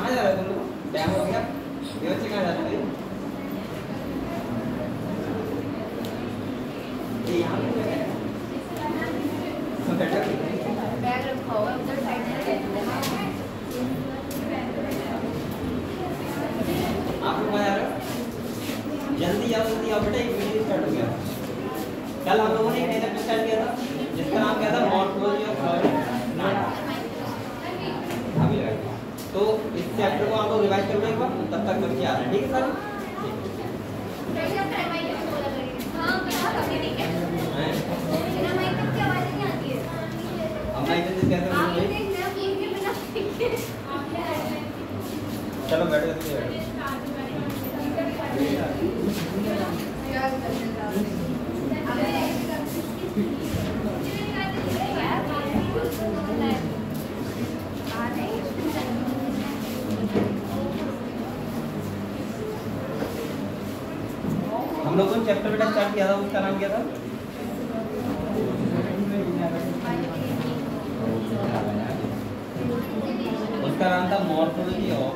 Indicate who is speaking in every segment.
Speaker 1: कहाँ जा रहे हो तुम लोग? टाइम हो गया। ये बच्चे कहाँ जा रहे हैं? ये यहाँ पे है।
Speaker 2: बैग रखा हुआ है उधर साइड में।
Speaker 1: आप लोग कहाँ जा रहे हो? जल्दी आओ बेटा, एक वीडियो स्टार्ट हो गया। कल हम लोगों ने एक नया चैप्टर स्टार्ट किया था जिसका नाम क्या था? Morphology of flowering plant. अभी लगा तो इस चैप्टर को आप लोग रिवाइज कर लो एक बार, तब तक बच्चे आ रहे हैं। ठीक है सर? अब मैं इधर से कहता हूँ चलो बैठो बैठो। हम लोगों ने चैप्टर बेटा स्टार्ट किया था, उसका नाम क्या था? उसका नाम था मॉर्फोलॉजी ऑफ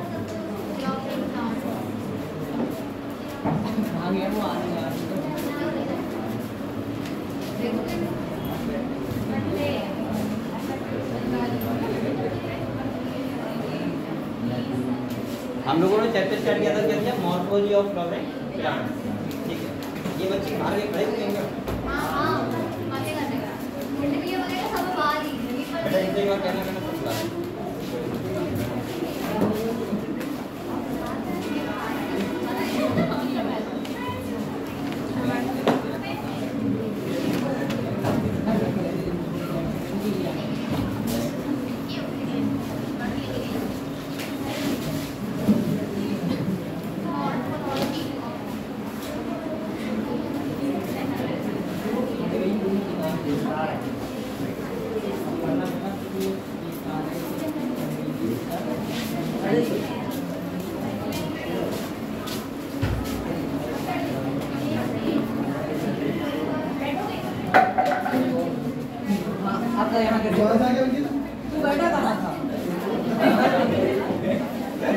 Speaker 1: हम लोगों ने चैप्टर स्टार्ट किया था, क्या किया? Morphology of flowering plant. ठीक है, ये बच्चे बाहर के खड़े होंगे। बेटा इनसे बात कहना सब क्लास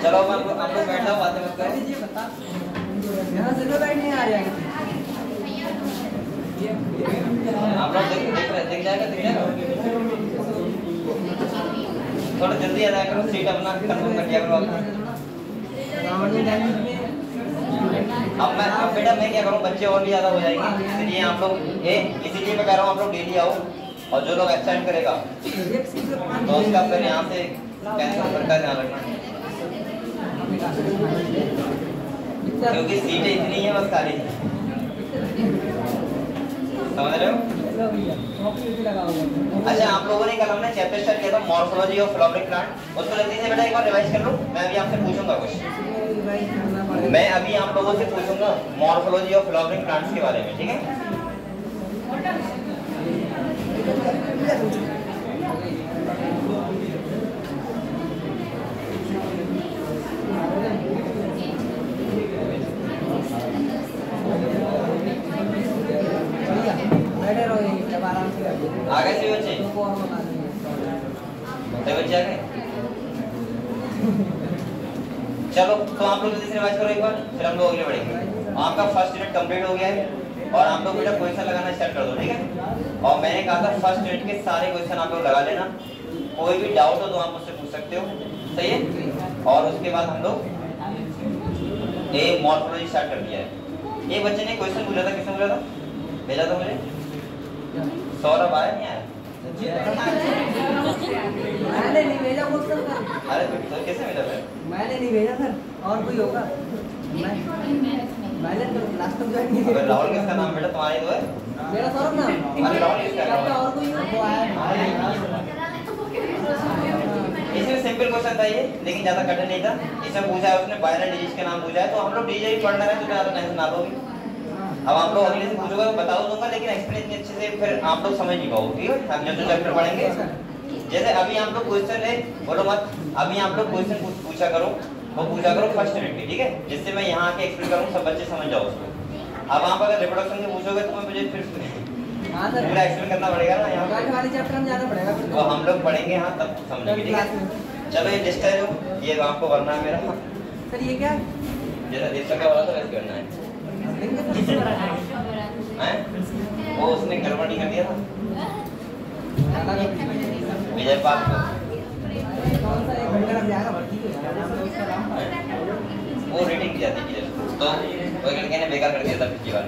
Speaker 1: चलो आप लोग बैठा हो, बातें मत करो।
Speaker 3: यहाँ से तो लाइट नहीं आ रही है।
Speaker 1: आप लोग देख जाएगा थोड़ा जल्दी आ जाया करो, सीट अपना कंफर्म कर दिया करो। अब बेटा मैं क्या करूँ, बच्चे और भी ज़्यादा हो जाएंगे, इसलिए आप लोग इसीलिए मैं कह रहा हूँ आप लोग डेली आओ, और जो लोग एक्सेप्ट करेगा तो उसका फिर यहाँ से कैंसिल करके ध्यान रखना, क्योंकि सीटें इतनी है बस खाली। समझ रहे हो? अच्छा, आप लोगों ने कल हमने चैप्टर स्टार्ट किया था मॉर्फोलॉजी ऑफ फ्लावरिंग प्लांट, उसको जल्दी से बेटा एक बार रिवाइज कर लो। मैं अभी आपसे पूछूंगा कुछ, मैं अभी आप लोगों से पूछूंगा मॉर्फोलॉजी ऑफ फ्लावरिंग प्लांट्स के बारे में, ठीक है? आगे से बच्चे आ गए। चलो तो आप लोग जल्दी से रिवाइज करो एक बार, फिर हम लोग अगले बढ़ेंगे। आपका फर्स्ट यूनिट कंप्लीट हो गया है और आप लोग बेटा क्वेश्चन लगाना स्टार्ट कर दो, ठीक है? और मैंने कहा था फर्स्ट यूनिट के सारे क्वेश्चन आप लोग लगा लेना, कोई भी डाउट हो तो आप मुझसे पूछ सकते हो, सही है? और उसके बाद हम लोग मॉर्फोलॉजी स्टार्ट कर दिया है। एक बच्चे ने क्वेश्चन पूछा था, किसने पूछा था? भेजा था मुझे, सौरभ आया नहीं आया?
Speaker 3: मैंने नहीं भेजा क्वेश्चन का।
Speaker 1: अरे तो कैसे मिला फिर?
Speaker 3: मैंने नहीं भेजा सर, और कोई होगा? मैंने तो लास्ट तक ज्वाइन नहीं किया।
Speaker 1: राहुल किसका नाम बेटा तुम्हारा तो है?
Speaker 3: मेरा सौरभ नाम।
Speaker 1: अरे राहुल किसका नाम?
Speaker 3: और कोई हो आया?
Speaker 1: इसमें सिंपल क्वेश्चन था ये, लेकिन ज्यादा कठिन नहीं था। इसमें पूछा है उसने बायनरी डिजिट का नाम पूछा है, तो हम लोग डीजे ही पढ़ना है तो ज्यादा टेंशन ना लोगे। अब आप लोग अगले से पूछोगे बता दूंगा, लेकिन एक्सप्लेन इतने अच्छे से फिर आप लोग समझ नहीं पाओगे, ठीक है? हम जो चैप्टर पढ़ेंगे, जैसे अभी आप लोग क्वेश्चन है, बोलो मत, अभी आप लोग क्वेश्चन पूछा करो, वो पूछा करो फर्स्ट यूनिट में, ठीक है? जिससे मैं यहाँ आके एक्सप्लेन करूँ, सब बच्चे समझ जाओ उसको। अब आप अगर रिप्रोडक्शन के पूछोगे तो मुझे फिर पूरा एक्सप्लेन करना पड़ेगा ना, यहाँ वाले चैप्टर में जाना पड़ेगा, तो हम लोग पढ़ेंगे हाँ तब समझेंगे, ठीक है? चलो ये लिस्ट है जो ये आपको भरना है मेरा।
Speaker 3: सर ये क्या है?
Speaker 1: जैसा देख सका वाला था वैसे करना है। हैं? वो उसने गड़बड़ नहीं कर दिया था विजय पाल को।
Speaker 3: कौन सा एक घंटा लग जाएगा भर्ती को यार?
Speaker 1: वो रेटिंग की जाती है तो वो लड़के ने बेकार कर दिया था पिछली बार।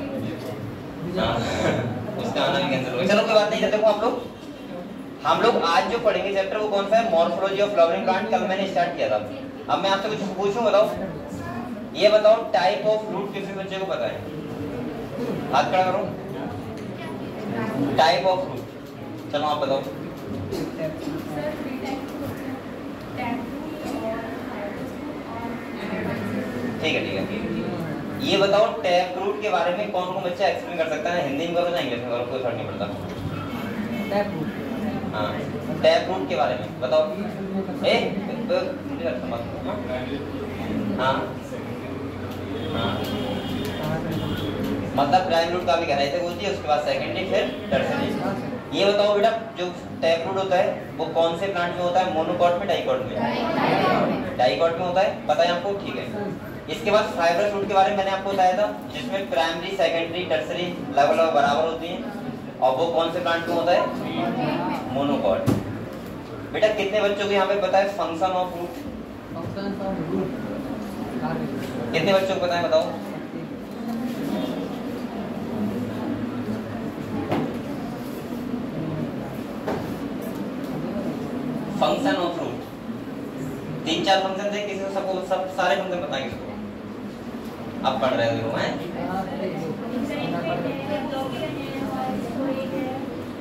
Speaker 1: हाँ उसका आना भी कैंसिल हो गया। चलो कोई बात नहीं। देखो हम लोग आज जो पढ़ेंगे चैप्टर वो कौन सा है? Morphology of flowering plant. कल मैंने स्टार्ट किया था। अब मैं आपसे कुछ पूछूं, बताओ ये बताओ टाइप ऑफ फ्रूट किसी बच्चे को पता है? हाथ खड़ा करो। टाइप ऑफ फ्रूट, चलो आप बताओ। ठीक है ये बताओ टैप फ्रूट के बारे में कौन कौन बच्चा एक्सप्लेन कर सकता है? हिंदी में करो या इंग्लिश में करो, कोई फर्क नहीं पड़ता। हाँ टैप फ्रूट के बारे में बताओ। हाँ हाँ मतलब प्राइम रूट का भी गहराई तक होती है, उसके बाद सेकेंडरी फिर टर्सरी। ये बताओ बेटा जो टैप रूट होता है वो कौन से प्लांट में होता है? मोनोकॉट में, डाइकॉट में? डाइकॉट में होता है, पता है आपको? ठीक है। इसके बाद फाइब्रस रूट के बारे में मैंने आपको बताया था जिसमें प्राइमरी सेकेंडरी टर्सरी लगभग बराबर होती हैं, और वो कौन से प्लांट में होता है? मोनोकॉट। बेटा कितने बच्चों को यहाँ पे पता है फंक्शन ऑफ रूट? कितने बच्चों को पता है बताओ? फंक्शन ऑफ फ्रूट 3-4 फंक्शन थे, किसी को सबको सब सारे फंक्शन पता है किसको? अब पढ़ रहे हो हैं?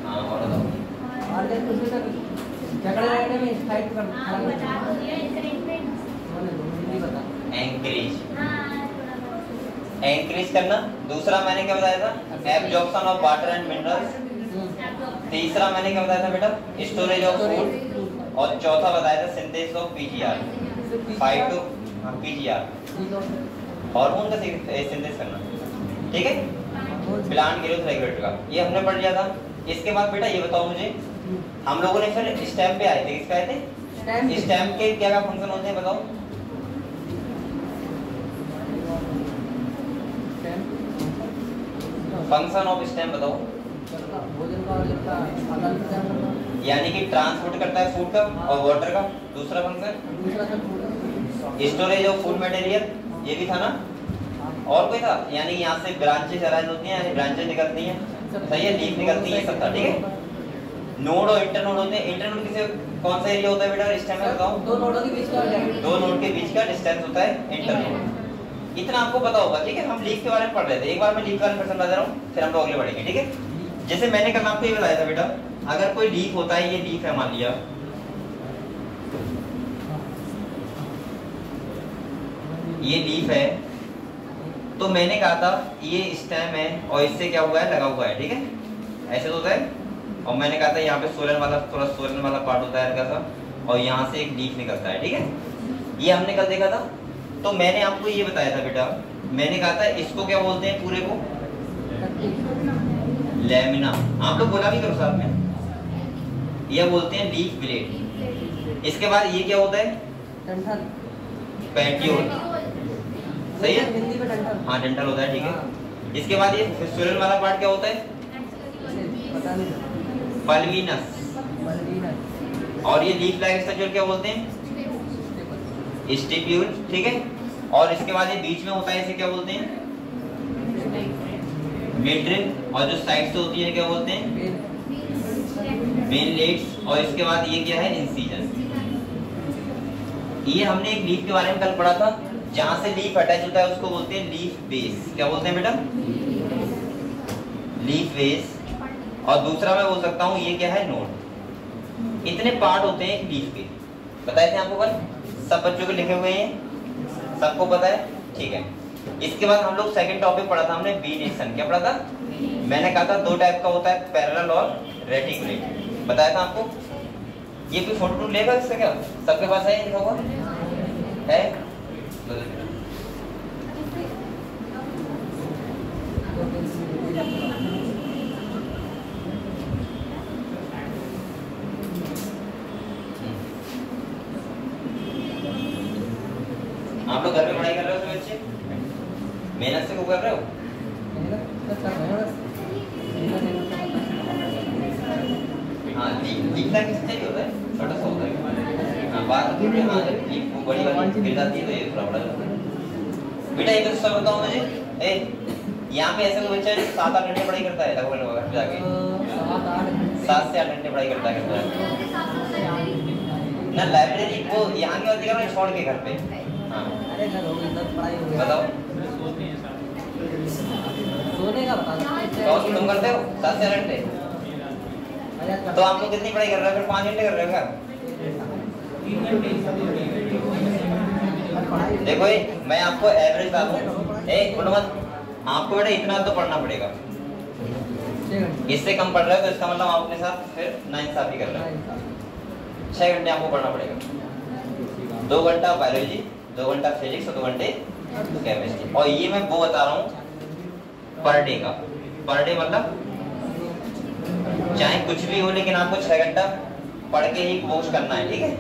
Speaker 1: हाँ और बताओ। एंकरेज, एंकरेज करना। दूसरा मैंने क्या बताया था? Absorption of water and minerals. तीसरा मैंने क्या बताया था बेटा? Storage of food. और चौथा बताया था synthesis of PGR. 5 to PGR hormone का सिंथेसिस करना। ठीक है, प्लांट ग्रोथ रेगुलेटर का ये हमने पढ़ लिया था। इसके बाद बेटा ये बताओ मुझे, हम लोगों ने फिर स्टेम पे आए थे। किसके आए थे? स्टेम के क्या क्या फंक्शन होते हैं बताओ? फंक्शन ऑफ स्टेम बताओ। यानी कि ट्रांसपोर्ट करता है फूड का और वाटर का। दूसरा function storage of food material, ये भी था ना? और कोई था? यानी यहाँ से ब्रांचेस अराइज होती हैं, ब्रांचेस निकलती हैं, सही है, लीफ निकलती है, सब था। ठीक है। नोड और इंटरनोड होते हैं। इंटरनोड किसे कौन सा एरिया होता है बेटा स्टेम में बताओ? दो नोड के बीच का डिस्टेंस होता है इंटरनोड। इतना आपको पता होगा। ठीक है, हम लीफ के बारे में पढ़ रहे थे। एक बार मैं लीफ के बारे में बता रहा हूँ, फिर हम लोग आगे बढ़ेंगे। ठीक है, जैसे मैंने कल आपको ये बताया था बेटा, अगर कोई लीफ होता है, ये लीफ है मान लिया, ये लीफ है, तो मैंने कहा था ये स्टेम है और इससे क्या हुआ है? लगा हुआ है। ठीक है, ऐसे तो होता है। और मैंने कहा था यहाँ पे सोलन वाला, थोड़ा सोलन वाला पार्ट होता है हल्का सा, और यहाँ से एक लीफ निकलता है। ठीक है, ये हमने कल देखा था। तो मैंने आपको ये बताया था बेटा, मैंने कहा था इसको क्या बोलते हैं? पूरे को लैमिना। आप लोग बोला भी करो साथ में, ये बोलते हैं लीफ ब्लेड। इसके बाद ये क्या होता है? पेटियोल। सही है, हाँ डंठल होता है। ठीक है, इसके बाद ये फिस्टुलर वाला पार्ट क्या होता है? पल्विनस। और ये लीफ लाइक स्ट्रक्चर क्या बोलते हैं? स्टिप्यूल। ठीक है, और इसके बाद ये बीच में होता है, इसे क्या बोलते हैं? मिडरिम। और जो साइड से होती है क्या बोलते हैं? वेनलेट्स। और इसके बाद ये क्या है? इंसिजन। ये हमने एक लीफ के बारे में कल पढ़ा था, जहां से लीफ अटैच होता है उसको बोलते हैं लीफ बेस। क्या बोलते हैं बेटा? Leaf base. और दूसरा मैं बोल सकता हूँ ये क्या है? नोड। इतने पार्ट होते हैं एक लीफ के, बताए थे आपको कल, सब बच्चों के लिखे हुए हैं, सबको पता है। ठीक है, इसके बाद हम लोग सेकंड टॉपिक पढ़ा था हमने, वीनेशन। क्या पढ़ा था? मैंने कहा था 2 टाइप का होता है, पैरेलल और रेटिकुलेट। बताया था आपको। ये कोई फोटो लेगा इसका? क्या सबके पास है? लिखा हुआ है? आप लोग घर में पढ़ाई कर रहे हो सब बच्चे? मेहनत से क्यों कर रहे हो? हाँ, दिखता किससे भी होता है, छोटा सा होता है। हाँ, बात थोड़ी हाँ वो बड़ी वाली गिर जाती है तो ये थोड़ा बड़ा होता है। बेटा एक तो बताओ मुझे, यहाँ पे ऐसा कोई बच्चा है जो 7-8 घंटे पढ़ाई करता है लगभग घर पे जाके? 7 से 8 घंटे पढ़ाई करता है ना लाइब्रेरी वो यहाँ की बात कर रहा हूँ छोड़ के घर पे। हाँ
Speaker 3: अरे घर हो गई तब पढ़ाई हो गई।
Speaker 1: बताओ
Speaker 3: सोने का बता दो।
Speaker 1: तुम करते हो 7 से 8 घंटे? तो आप लोग कितनी पढ़ाई कर रहे हो? फिर 5 घंटे कर रहे हो क्या? देखो मैं आपको एवरेज बता दूं, आपको बेटा इतना तो पढ़ना पड़ेगा। इससे कम पढ़ रहे हो तो इसका मतलब आप अपने साथ फिर नाइंसाफी कर रहे हो। 6 घंटे आपको पढ़ना पड़ेगा। 2 घंटा बायोलॉजी, 2 घंटा फिजिक्स और 2 घंटे केमिस्ट्री। और ये मैं वो बता रहा हूँ पर डे का। पर डे मतलब चाहे कुछ भी हो लेकिन आपको 6 घंटा पढ़ के ही कोर्स करना है, ठीक है?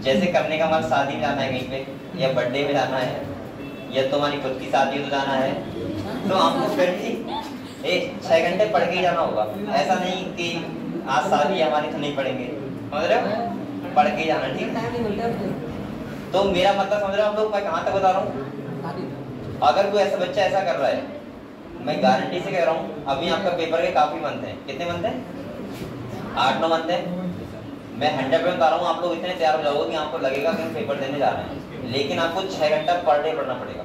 Speaker 1: जैसे करने का मतलब शादी में जाना है कहीं पे, या बर्थडे में जाना है, या तुम्हारी खुद की शादी में जाना है, तो आपको फिर भी 6 घंटे पढ़ के ही जाना होगा। ऐसा नहीं कि आज शादी हमारी तो नहीं पढ़ेंगे, समझ रहे हो? पढ़ के ही जाना, ठीक है? तो मेरा मतलब समझ रहे हो आप लोग? मैं कहाँ तक बता रहा हूँ? अगर कोई ऐसा बच्चा ऐसा कर रहा है, मैं गारंटी से कह रहा हूँ अभी आपका पेपर के काफी मंथ हैं। कितने मंथ हैं? 8-9 मंथ हैं। मैं 100% बता रहा हूँ, आप लोग इतने तैयार हो जाओगे कि आपको लगेगा कि हम पेपर देने जा रहे हैं, लेकिन आपको 6 घंटा पर डे पढ़ना पड़ेगा।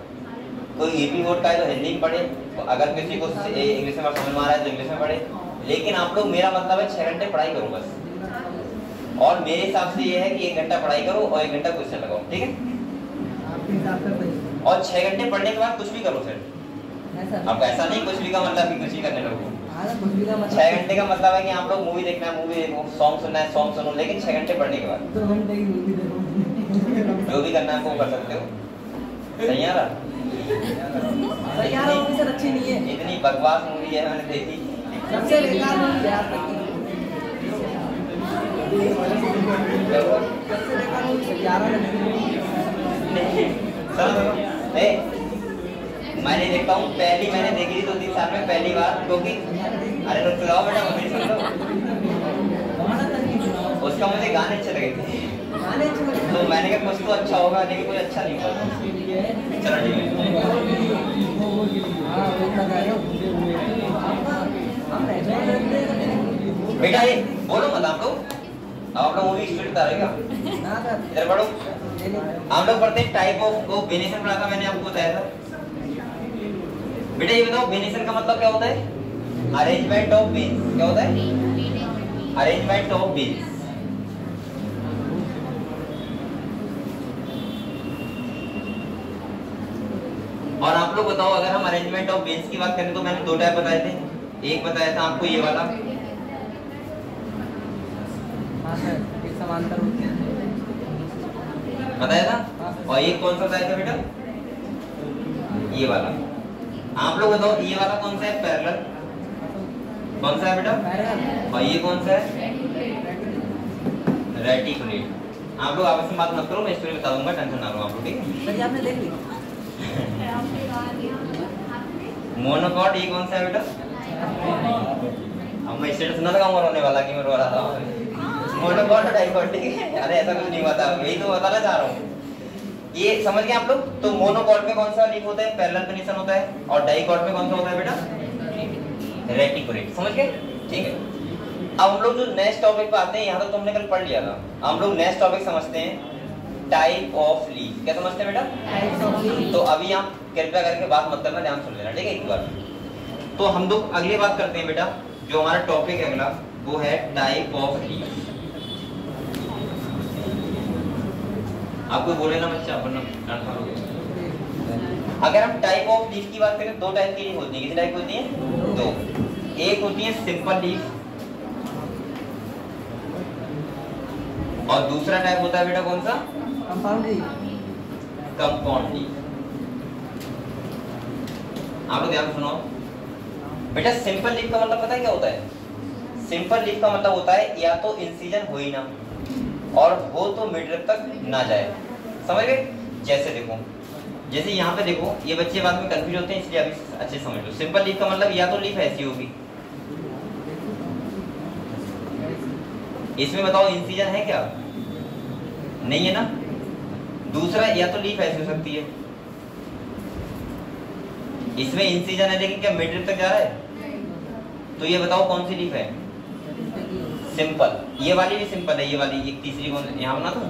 Speaker 1: कोई ईपी बोर्ड का है तो हिंदी में पढ़े, अगर किसी को इंग्लिश में समझ में आ रहा है तो इंग्लिश में पढ़े, लेकिन आप लोग, मेरा मतलब है 6 घंटे पढ़ाई करो बस। और मेरे हिसाब से ये है कि 1 घंटा पढ़ाई करो और 1 घंटा क्वेश्चन लगाओ, ठीक है? और 6 घंटे पढ़ने के बाद कुछ भी करो फिर। अब ऐसा नहीं कुछ भी का मतलब कि कुछ भी करने लगो। 6 घंटे का मतलब है कि आप लोग मूवी देखना है मूवी देखो, सॉन्ग सुनना है सॉन्ग सुनो, लेकिन 6 घंटे पढ़ने के बाद
Speaker 3: 2 घंटे की मूवी देखो।
Speaker 1: जो भी करना है वो कर सकते हो। सही है ना?
Speaker 3: मूवी सर अच्छी नहीं है।
Speaker 1: इतनी बकवास मूवी है मैंने देखी,
Speaker 3: सबसे बेकार मूवी है आज तक की। सबसे बेकार मूवी 11 लगती
Speaker 1: है। मैंने देखता हूँ, पहली मैंने देखी थी 2-3 साल में पहली बार, क्योंकि अरे रुक जाओ बेटा मम्मी सुन लो। उसका मुझे गाने अच्छे लगे थे, तो मैंने कहा कुछ तो अच्छा होगा, लेकिन कोई अच्छा नहीं हुआ। चलो ठीक है। बेटा ये बोलो मत आप लोग मूवी स्टूडेंट बता रहे क्या? इधर पढ़ो। हम लोग पढ़ते हैं टाइप ऑफ को वेरिएशन पढ़ा था मैंने आपको बताया था। बेटा ये बताओ वेरिएशन का मतलब क्या होता है? Arrangement of beans. क्या होता है? Arrangement of beans. और आप लोग बताओ अगर हम अरेंजमेंट ऑफ बीन्स की बात करें तो मैंने 2 टाइप बताए थे। एक बताया था आपको ये वाला,
Speaker 3: समांतर
Speaker 1: बताया था, और ये कौन सा बताया था बेटा? ये वाला। आप लोग बताओ ये वाला कौन सा है? पैरेलल। कौन सा है बेटा? और ये कौन सा है? रेटिकुलेट। आप लोग आपस में बात मत करो, मैं स्टोरी बता दूंगा, टेंशन ना लो आप लोग, ठीक है?
Speaker 3: सर आपने देख लिया
Speaker 1: मोनोकॉट ये कौन सा है बेटा? अब मैं स्टेटस ना लगाऊंगा रोने वाला कि मैं रो रहा था। मोनोकॉट और डाइकॉट, ठीक है? अरे ऐसा कुछ नहीं हुआ था, यही तो बताना चाह रहा हूँ। ये समझ गए आप लोग? तो मोनोकॉट में कौन सा लीफ होता है? पैरेलल फिनिशन होता है। और डाइकॉट में कौन सा होता है बेटा? रेटिकुलेट। समझ गए? ठीक है। अब हम लोग जो नेक्स्ट टॉपिक पे आते हैं, यहाँ तक तो हमने कल पढ़ लिया था। हम लोग नेक्स्ट टॉपिक समझते हैं टाइप ऑफ लीफ। क्या समझते हैं बेटा? तो अभी आप कृपया करके बात मत करना, ध्यान सुन लेना, ठीक है? एक बार तो हम लोग अगली बात करते हैं बेटा, जो हमारा टॉपिक है अगला वो है टाइप ऑफ लीफ। आपको बोले ना बच्चा अपन अगर हम टाइप ऑफ लीफ की बात करें, 2 टाइप की लीफ होती है। कितनी टाइप होती है? 2। एक होती है सिंपल लीफ और दूसरा टाइप होता है बेटा कौन सा?
Speaker 3: Compound leaf.
Speaker 1: Compound leaf. आप लोग ध्यान सुनो बेटा, सिंपल लीफ का मतलब पता है क्या होता है? सिंपल लीफ का मतलब होता है या तो इंसिजन हो ही ना, और हो तो मिडल तक ना जाए। समझ गए? जैसे देखो जैसे यहाँ पे देखो, ये बच्चे बाद में कंफ्यूज होते हैं, इसलिए अभी अच्छे समझ लो। सिंपल लीफ का मतलब या तो लीफ ऐसी होगी, इसमें बताओ इंसिजन है क्या? नहीं है ना। दूसरा, या तो लीफ ऐसी हो सकती है, इसमें इंसिजन है लेकिन क्या मिड रिब तक जा रहा है? तो ये बताओ कौन सी लीफ है? सिंपल। ये वाली भी सिंपल है, ये वाली एक तीसरी कौन यहाँ बना दूं?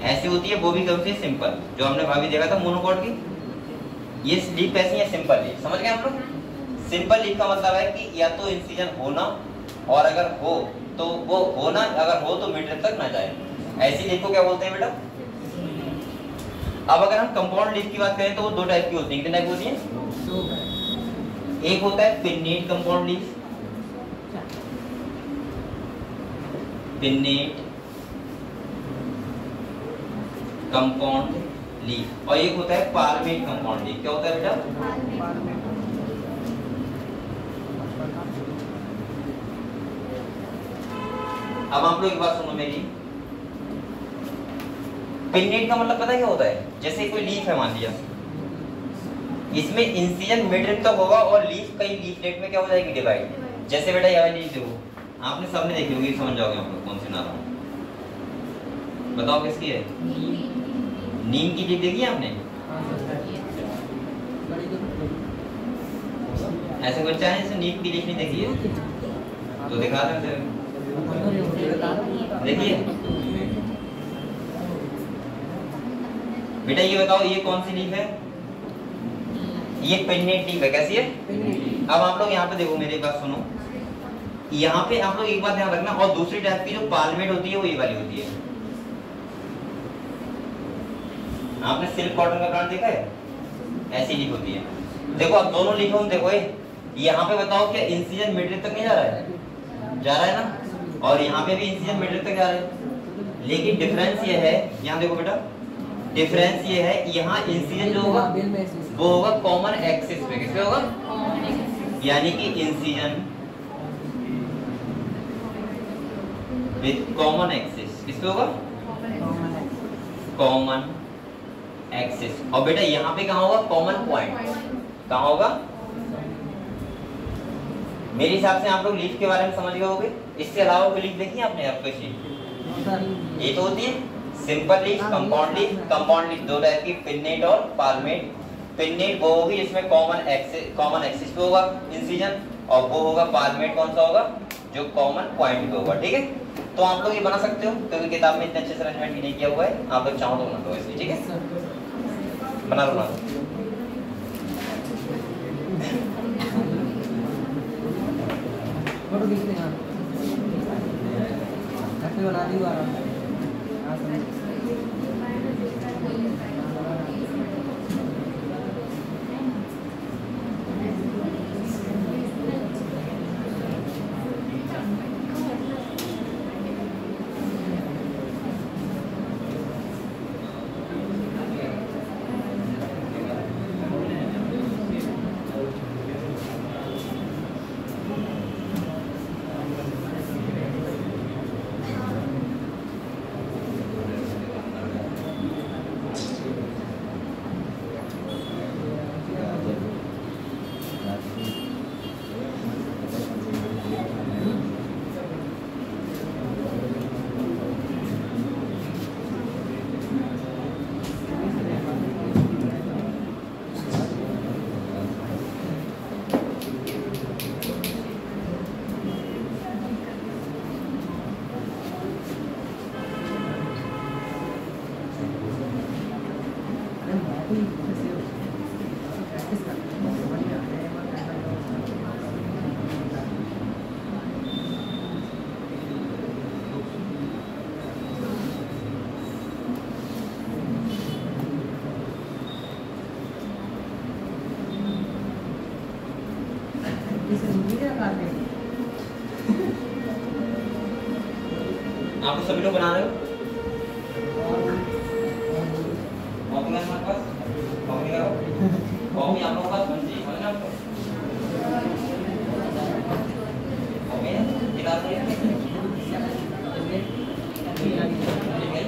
Speaker 1: ऐसी होती है, वो भी कौन सी? सिंपल, जो हमने भाभी देखा था मोनोकॉर्ड की। ये लीफ कैसी है? Simple leaf. समझ गए हम लोग? सिंपल लीफ का मतलब है कि या तो इंसिजन होना, और अगर हो तो वो होना, अगर हो तो मिड रिब तक ना जाए। ऐसी लीफ को क्या बोलते हैं बेटा? अब अगर हम कंपाउंड लीफ की बात करें तो वो दो टाइप की होती है। कितने टाइप होती है? एक होता है pennate compound leaf, pennate compound leaf, और एक होता है पाल्मेट कंपाउंड लीफ। क्या होता है बेटा? अब आप लोग एक बात सुनो मेरी, पिन्नेट का मतलब पता है क्या होता है? जैसे कोई लीफ है मान लिया, इसमें इंसिजन मिड रिब तक होगा और लीफ कई लीफलेट में क्या हो जाएगी? डिवाइड। जैसे बेटा ये वाली लीफ देखो, आपने सबने देखी होगी, समझ जाओगे आप लोग कौन सी ना रहा हूं। बताओ किसकी है? नीम की लीफ देखी है आपने? ऐसे बच्चा है जिसने नीम की लीफ नहीं देखी है? तो दिखा देते हैं, देखिए बेटा, ये बताओ ये कौन सी लीफ है? ये पिन्नेट लीफ है। कैसी है? अब आप लोग यहाँ पे देखो, मेरी बात सुनो, यहाँ पे आप लोग एक बात ध्यान रखना, और दूसरी टाइप की जो पाल्मेट होती है वो ये वाली होती है। आपने सिल्क कॉटन का प्लांट देखा है? ऐसी लीफ होती है। देखो अब दोनों लीफों में देखो, यहाँ पे बताओ क्या इंसिजन मिड रिब तक नहीं जा रहा है? जा रहा है ना। और यहाँ पे भी इंसिजन मिड रिब तक जा रहा है, लेकिन डिफरेंस ये है, यहाँ देखो बेटा, डिफरेंस ये है, यहाँ इंसिजन जो होगा वो होगा कॉमन एक्सिस पे। किस पे होगा? यानी कि इंसिजन विद कॉमन एक्सिस। किस पे होगा? Common axis. और बेटा यहाँ पे कहाँ होगा? Common point. कहाँ होगा? मेरे हिसाब से आप लोग लीफ के बारे में समझ गए होंगे। इसके अलावा कोई लीफ देखी है आपने? आपको ये तो होती है simple leaf, compound leaf. Compound leaf दो टाइप की, पिन्नेट और पाल्मेट। पिन्नेट वो होगी जिसमें कॉमन एक्सिस पे होगा इंसिजन, और वो होगा पाल्मेट कौन सा होगा? जो कॉमन पॉइंट पे होगा। ठीक है, तो आप लोग ये बना सकते हो, क्योंकि किताब में इतने अच्छे से अरेंजमेंट नहीं किया हुआ है। आप लोग चाहो तो बना दो इसलिए। ठीक है, बना लो, बना दो।
Speaker 3: फोटो खींचते हैं, ऐसे बना दी आराम से।
Speaker 1: आप तो सभी लोग बना रहे हो? कॉपी है हमारे पास, कॉपी लगाओ, कॉपी आप लोगों के पास होनी चाहिए, समझ ना आपको? कॉपी है, किताब है, ठीक है?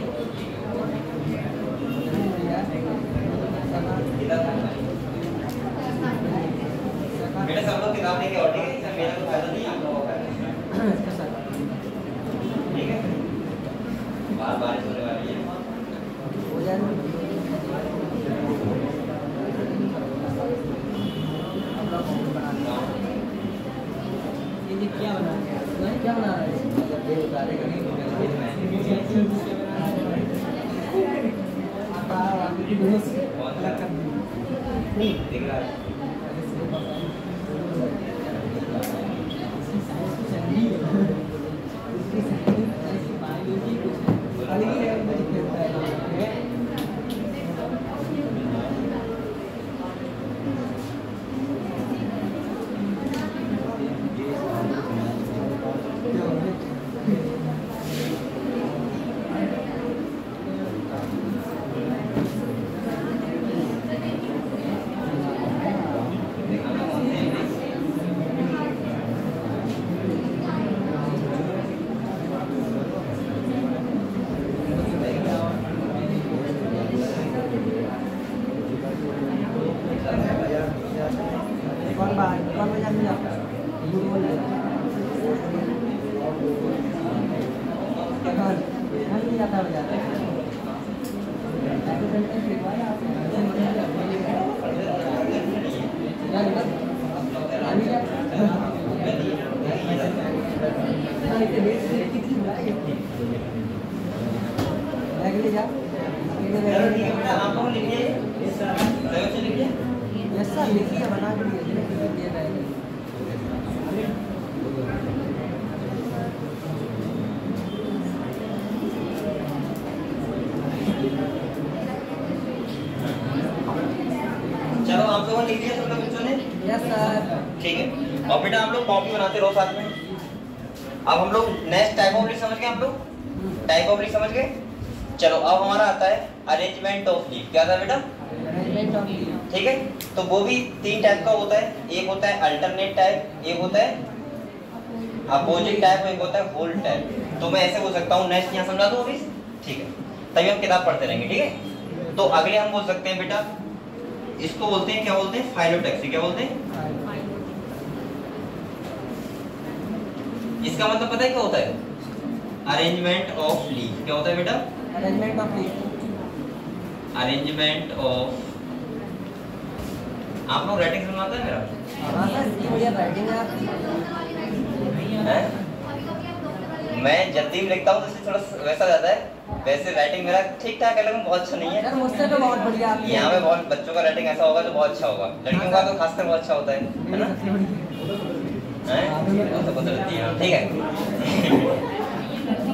Speaker 1: बाहर बारिश होने वाली है।
Speaker 3: हो जाएगा। ये क्या बना रहे हैं? क्या बना रहे हैं? मतलब ये उतारेगा नहीं
Speaker 1: दिख रहा है।
Speaker 3: con với dân nhập luôn này hơn nó đi ra tàu giờ लिखिए बना के
Speaker 1: चलो आप लोगों ने लिख दिया सब लोग बच्चों ने?
Speaker 3: Yes sir.
Speaker 1: ठीक है। और बेटा हम लोग कॉपी बनाते रहो साथ में। अब हम लोग नेक्स्ट टाइप ऑफ लिस्ट समझ गए? हम लोग टाइप ऑफ लिस्ट समझ गए? चलो अब हमारा आता है अरेंजमेंट ऑफ लीफ। क्या था बेटा?
Speaker 3: Arrangement of leaf.
Speaker 1: ठीक है। तो वो भी तीन टाइप का होता है। एक होता है अल्टरनेट टाइप, एक होता है अपोजिट टाइप, एक होता है होल टाइप। तो मैं ऐसे बोल सकता हूँ नेक्स्ट यहाँ समझा दूँ अभी? ठीक है, तभी हम किताब पढ़ते रहेंगे। ठीक है। तो अगले हम बोल सकते हैं बेटा, इसको बोलते हैं, क्या बोलते हैं? फाइलोटैक्सी। क्या बोलते हैं? इसका मतलब पता है क्या होता है? Arrangement of leaf. क्या होता है बेटा?
Speaker 3: Arrangement of leaf.
Speaker 1: Arrangement of, आप लोग राइटिंग समझाते हैं मेरा?
Speaker 3: हाँ सर, इतनी बढ़िया राइटिंग है आपकी।
Speaker 1: मैं जल्दी भी लिखता हूँ तो इससे थोड़ा वैसा जाता है। वैसे राइटिंग मेरा ठीक ठाक है, लेकिन बहुत अच्छा नहीं है।
Speaker 3: सर मुझसे तो बहुत बढ़िया आपकी।
Speaker 1: यहाँ पे बहुत बच्चों का राइटिंग ऐसा होगा तो बहुत अच्छा होगा, लड़कियों का तो खासकर बहुत अच्छा होता है ना? हैं? तो बदलती है। ठीक है।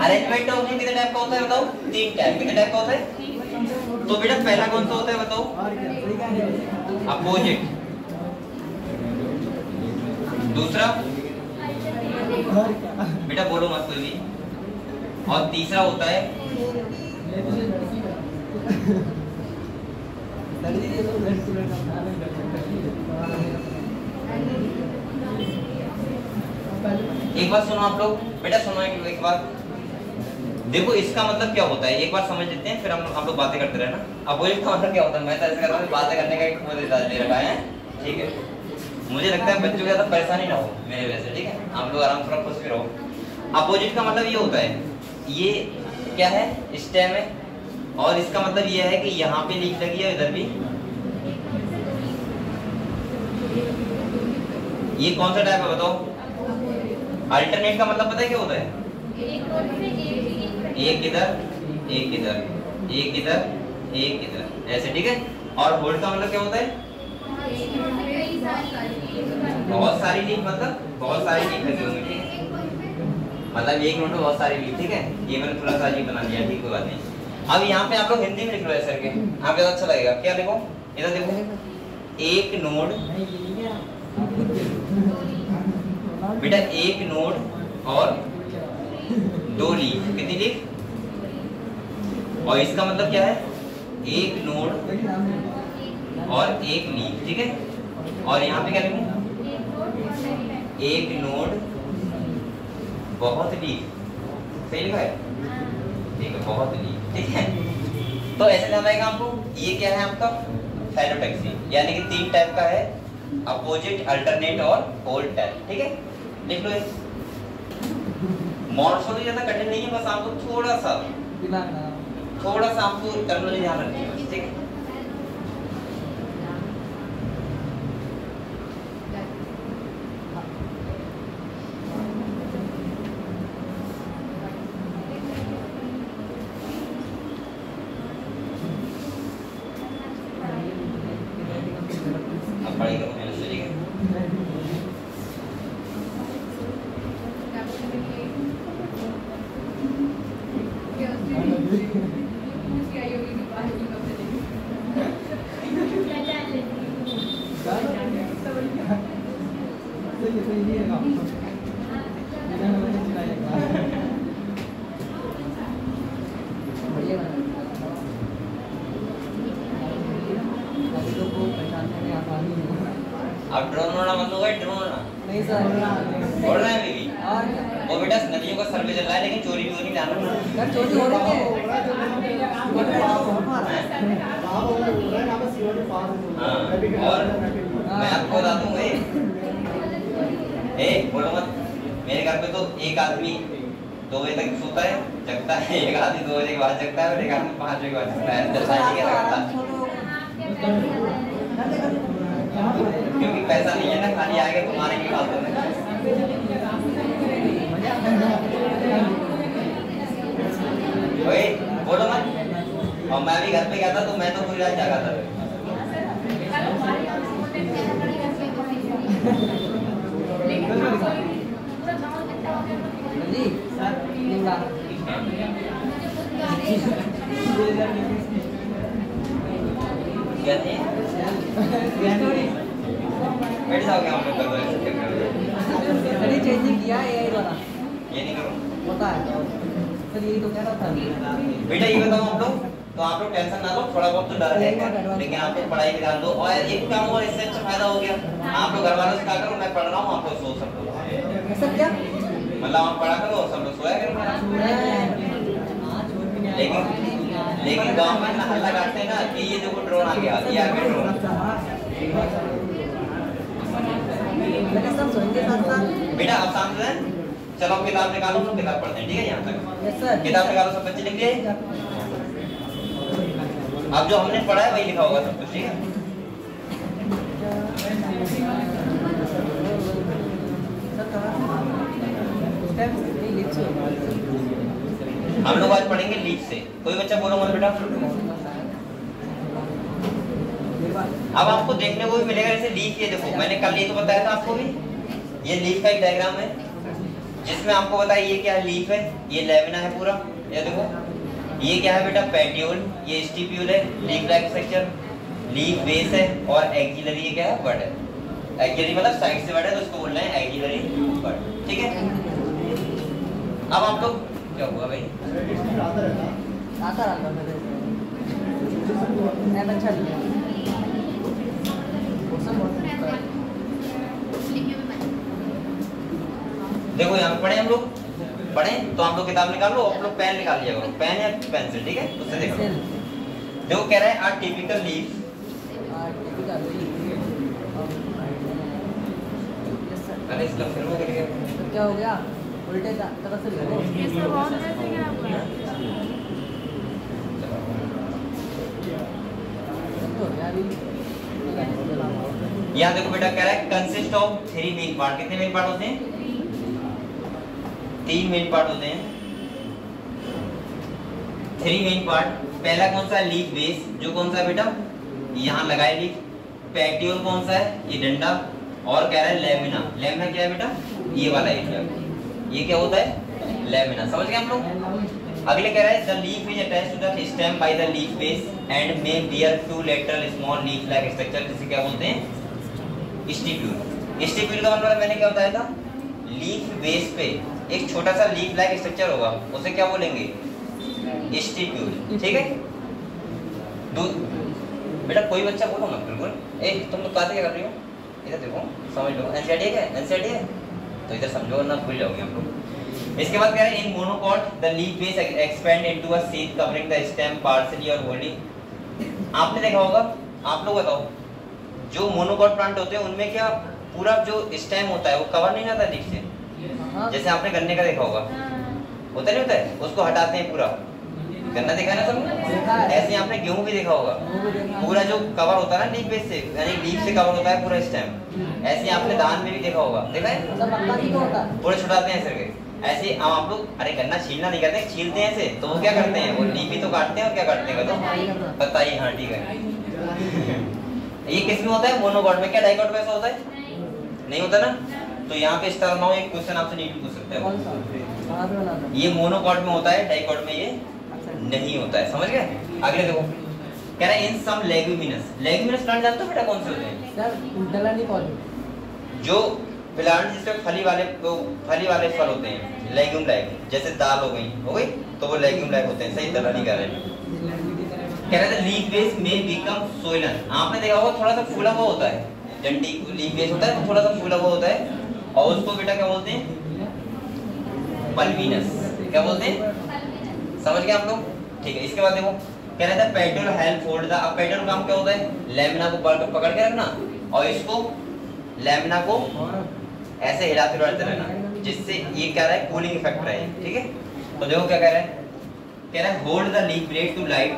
Speaker 1: अरेंजमेंट ऑफ कितने टाइप का होता है बताओ? तीन टाइप। कितने टाइप का होता है? तो बेटा पहला कौन सा होता है बताओ? अपोजिट। दूसरा बेटा बोलो मत कोई भी। और तीसरा होता है एक बात सुनो आप लोग, बेटा सुनो एक बार। देखो इसका मतलब क्या होता है एक बार समझ लेते हैं, फिर हम लोग बातें करते रहे ना। अपोजिट का मतलब क्या होता है? मैं तो ऐसे कर रहा हूँ, बातें करने का एक मुझे दे रखा है। ठीक है, मुझे लगता है बच्चों को ज़्यादा परेशानी ना हो मेरे वजह से। ठीक है, आप लोग आराम से खुश भी रहो। अपोजिट का मतलब ये होता है, ये क्या है? स्टेम है। और इसका मतलब ये है कि यहाँ पे लीफ लगी है, इधर भी। ये कौन सा टाइप है बताओ? अल्टरनेट का मतलब पता है क्या होता है? एक इधर, एक इधर, एक इधर, एक इधर, ऐसे। ठीक है। और होल्ड का मतलब क्या होता है? बहुत सारी लीफ, मतलब बहुत सारी लीफ लगी होंगी। ठीक है, मतलब एक नोट में बहुत सारी लीफ। ठीक है, ये मैंने थोड़ा सा अजीब बना दिया। ठीक, कोई बात नहीं। अब यहाँ पे आप लोग हिंदी में लिख लो ऐसे करके, आपको ज़्यादा अच्छा लगेगा। क्या लिखो? इधर देखो, एक नोड बेटा, एक नोड और दो लीफ। कितनी लीफ? और इसका मतलब क्या है? एक नोड और एक लीफ। ठीक है। और यहाँ पे क्या लिखूं? एक नोड बहुत लीफ। सही लिखा है? ठीक है, बहुत लीफ। ठीक है। तो ऐसे ध्यान रहेगा आपको। ये क्या है आपका? फाइलोटैक्सी, यानी कि तीन टाइप का है, अपोजिट, अल्टरनेट और होल टाइप। ठीक है, लिख लो। मॉर्फोलॉजी ज्यादा कठिन नहीं है, बस आपको थोड़ा सा थोड़ा सा आपको टर्मिनोलॉजी ध्यान रखनी है, ठीक है। अब पढ़ाई करो मेहनत से, ठीक है। अब ड्रोन उड़ना बंद हो गया, ड्रोन उड़ना
Speaker 3: नहीं सर
Speaker 1: उड़ रहा है अभी भी।
Speaker 3: और
Speaker 1: वो बेटा नदियों का सर्वे चल रहा है, लेकिन चोरी भी नहीं ध्यान रखना।
Speaker 3: सर चोरी हो रही है
Speaker 1: हाँ, और मैं आपको बता दूं, बोलो मत। मेरे घर पे तो एक आदमी 2 बजे तक सोता है, जगता है, एक आदमी 2 बजे के बाद जगता है, और एक आदमी 5 बजे के बाद जगता है। जैसा ही क्या करता है, क्योंकि पैसा नहीं है ना, खाली आएगा तुम्हारे की बात है। ओए बोलो मत। और मैं भी घर पे गया था तो मैं तो पूरी रात जागा था।
Speaker 3: जी सर
Speaker 1: क्या थी? बैठ जाओगे हम लोग कल
Speaker 3: अरे चेंजिंग किया एआई द्वारा,
Speaker 1: ये नहीं करो
Speaker 3: होता है सर, यही तो कह रहा था।
Speaker 1: बेटा। ये बताओ हम लोग, तो आप लोग टेंशन ना लो, थोड़ा बहुत तो डर रहेगा, लेकिन आप लोग पढ़ाई पे ध्यान दो। और एक काम और इससे अच्छा फायदा हो गया, आप लोग घर वालों से कहा करो मैं पढ़ रहा हूँ, आप लोग सो सब लोग।
Speaker 3: सर क्या
Speaker 1: मतलब आप पढ़ा करो और सब लोग सोया करो। लेकिन गाँव में इतना हल्ला काटते हैं ना कि ये देखो ड्रोन आ गया, ये आ गया ड्रोन।
Speaker 3: सब सोएंगे साथ साथ।
Speaker 1: बेटा आप शांत रहें, चलो आप किताब निकालो, हम लोग किताब पढ़ते हैं, ठीक है। यहाँ तक
Speaker 3: यस सर।
Speaker 1: किताब निकालो, सब बच्चे लिख लिए। अब जो हमने पढ़ा है वही लिखा होगा सब कुछ, ठीक है। हम लोग आज पढ़ेंगे लीफ से। कोई बच्चा बोलो मत बेटा। अब आपको देखने को भी मिलेगा जैसे लीफ, ये देखो मैंने कल ये तो बताया था आपको भी, ये लीफ का एक डायग्राम है जिसमें आपको बताया ये क्या है, लीफ है, ये लेमिना है पूरा, ये देखो। ये क्या है बेटा, पेट्यूल, ये स्टिप्यूल है, leaf like structure, leaf base है, और एक्सिलरी ये क्या है, बड है। एक्सिलरी मतलब साइड से बड है, तो उसको बोल रहे हैं एक्सिलरी बड, ठीक है। अब आप लोग क्या हुआ भाई,
Speaker 3: आता रहा अच्छा
Speaker 1: देखो यहाँ पे पढ़े हम लोग, पढ़े तो आप लोग किताब निकाल लो, आप लोग पेन निकाल लिया करो, पेन या पेंसिल, ठीक है। उससे देखो, देखो कह रहा है आर टिपिकल लीफ। अरे इसका फिर वो करेगा
Speaker 3: क्या हो गया, उल्टे तरफ से ले लो।
Speaker 1: यहाँ देखो बेटा कह रहा है कंसिस्ट ऑफ 3 मेन पार्ट। कितने मेन पार्ट होते हैं, 3 मेन पार्ट होते हैं, 3 मेन पार्ट। पहला कौन सा है, लीफ बेस, जो कौन सा है बेटा, यहाँ लगाए लीफ। पेट्यूल कौन सा है, ये डंडा। और कह रहा है लेमिना। लेमिना क्या है बेटा, ये वाला एरिया, ये क्या होता है, लेमिना। समझ गए हम लोग। अगले कह रहा है the leaf is attached to the stem by the leaf base and may bear 2 lateral small leaf like structure, जिसे क्या बोलते हैं, स्टिप्यूल। स्टिप्यूल का मतलब मैंने क्या बताया था, लीफ बेस पे एक छोटा सा लीफ लाइक स्ट्रक्चर होगा, उसे क्या बोलेंगे, स्टिप्यूल, ठीक है। बेटा कोई बच्चा बोलो मत बिल्कुल। तुम लोग बातें क्या कर रही हो, इधर देखो, समझ लो। एनसीईआरटी है क्या, एनसीईआरटी है तो इधर समझो, वरना भूल जाओगे हम लोग। इसके बाद कह रहे हैं in monocot the leaf base expand into a sheath covering the stem partially और होली। आपने देखा होगा, आप लोग बताओ, जो मोनोकॉट प्लांट होते हैं उनमें क्या पूरा जो स्टेम होता है वो कवर नहीं रहता लीफ से। जैसे आपने गन्ने का देखा होगा, होता नहीं होता है, उसको हटाते हैं पूरा, गन्ना देखा है ना सबने?
Speaker 3: देखा है।
Speaker 1: ऐसे आपने गेहूं भी देखा होगा,
Speaker 3: वो भी देखा है।
Speaker 1: पूरा जो कवर होता है ना लीफ बेस से, यानी लीफ से कवर होता है पूरा स्टेम, ऐसे आपने धान में भी देखा होगा, देखा है?
Speaker 3: सब मक्का की तो होता है।
Speaker 1: पूरे छुड़ाते हैं ऐसे करके। ऐसे आप लोग अरे गन्ना छीलना नहीं करते, छीलते हैं ऐसे, तो वो क्या करते हैं, वो लीफ ही तो काटते हैं और क्या काटते हैं तो बताइए। हाँ ठीक है। ये किस में होता है, मोनोकॉट में, क्या डाइकॉट में ऐसा होता है? नहीं होता ना। तो यहाँ पे इस तरह एक क्वेश्चन आपसे नहीं पूछ सकते हो,
Speaker 3: कौन सा? कहाँ पे बनाना है?
Speaker 1: ये मोनोकॉट में होता है, डाइकॉट में ये
Speaker 3: अच्छा।
Speaker 1: नहीं होता है, समझ गए? अगले देखो, कह रहा है इन सम लेग्यूमिनस, लेग्यूमिनस प्लांट जानते हो बेटा कौन से होते हैं?
Speaker 3: सर उल्टा नहीं कॉल।
Speaker 1: जो प्लांट जिसपे फली वाले फल होते हैं, लेग्यूम लाइक, जैसे दाल हो गई, तो वो लेग्यूम लाइक होते हैं। सही तरह नहीं कर रहे हैं। कह रहे थे लीफ बेस में बिकम सोइलन, आपने देखा होगा थोड़ा सा फूला हुआ होता है, डंडी लीफ बेस होता है तो थोड़ा सा फूला हुआ होता है, और उसको बेटा क्या बोलते हैं, पल्विनस। क्या बोलते हैं, समझ गए आप लोग? ठीक है। इसके बाद देखो, कह रहा था पेटल हेल्प होल्ड द, अब पेटल काम क्या होता है, लेमिना को पकड़ के रखना और इसको लेमिना को ऐसे हिलाते रहना, जिससे ये क्या रहा है, कूलिंग इफेक्ट रहे, ठीक है? तो देखो क्या कह रहा है, कह रहा है hold the leaf blade to light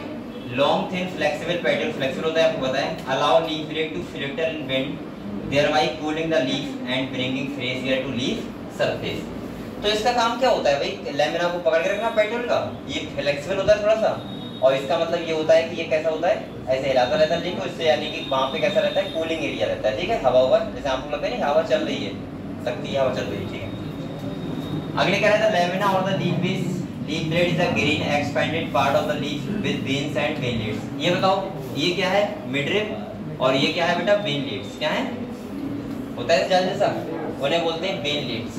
Speaker 1: long thin flexible petal, flexible होता है आपको पता है, allow leaf blade to flitter in wind thereby cooling the leaf and bringing fresh air to leaf surface। तो इसका काम क्या होता है भाई, लेमिना को पकड़ के रखना पेटल का, ये फ्लेक्सिबल होता है थोड़ा सा, और इसका मतलब ये होता है कि ये कैसा होता है, ऐसे हिलाता रहता है लीफ को, इससे यानी कि वहां पे कैसा रहता है, कूलिंग एरिया रहता है, ठीक है? हवा हुआ, जैसे आपको लगता है नहीं हवा चल रही है, सकती है हवा चल रही है, ठीक है? अगले कह रहा था लेमिना और the leaf base, leaf blade is a green expanded part of the leaf with veins and veinlets. ये बताओ ये क्या है, मिडरिप, और ये क्या है बेटा, वेन लीड्स। क्या है, होता है जाल जैसा, उन्हें बोलते हैं वेन लीड्स।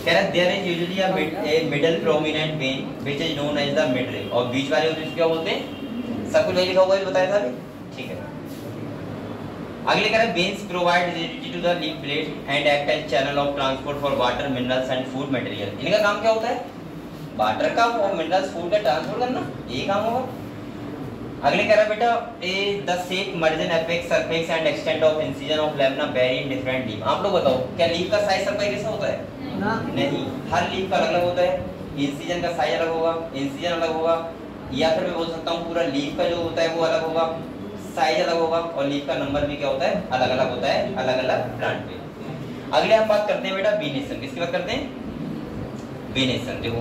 Speaker 1: कह रहा है there is usually a middle prominent vein which is known as the midrib, और बीच वाले होते हैं क्या बोलते हैं, सब कुछ वही लिखा हुआ है बताया था अभी, ठीक है? अगले कह रहा है veins provide rigidity to the leaf blade and act as channel of transport for water, minerals and food material. इनका काम क्या होता है, वाटर का और मिनरल्स फूड का ट्रांसपोर्ट करना, यही काम होगा। अगले कह रहा है बेटा the shape, margin, apex, surface and extent of incision of lamina very in different leaf. आप लोग बताओ क्या लीफ का साइज सबका कैसा होता है?
Speaker 3: ना
Speaker 1: नहीं, हर लीफ का अलग-अलग होता है, इंसिजन का साइज अलग होगा, इंसिजन अलग होगा, या फिर मैं बोल सकता हूँ पूरा लीफ का जो होता है वो अलग होगा, साइज अलग होगा, और लीफ का नंबर भी क्या होता है, अलग-अलग होता है, अलग-अलग प्लांट पे। अगले हम बात करते हैं बेटा वेनेशन, किसकी बात करते हैं, वेनेशन। देखो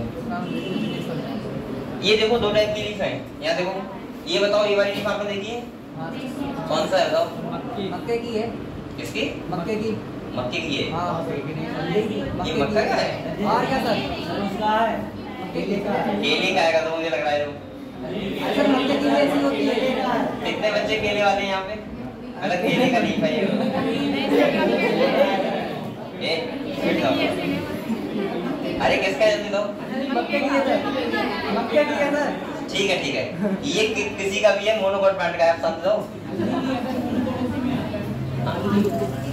Speaker 1: ये देखो दो टाइप की लीफ है, यहाँ देखो, ये बताओ ये वाली लीफ आपने देखी है, कौन सा है बताओ?
Speaker 3: मक्के की है।
Speaker 1: किसकी?
Speaker 3: मक्के की।
Speaker 1: मक्के की है।
Speaker 3: हाँ
Speaker 1: ये मक्का का है?
Speaker 3: और क्या सर, उसका है केले का है।
Speaker 1: केले का आएगा तो मुझे लग रहा है।
Speaker 3: सर मक्के की ऐसी होती है।
Speaker 1: कितने बच्चे केले वाले हैं यहाँ पे? अलग केले का लीफ है ये। अरे किसका है जल्दी दो।
Speaker 3: मक्के की है सर, मक्के की है सर।
Speaker 1: ठीक है ठीक है, ये किसी का भी है, मोनोकॉट प्लांट का है, आप समझ लो।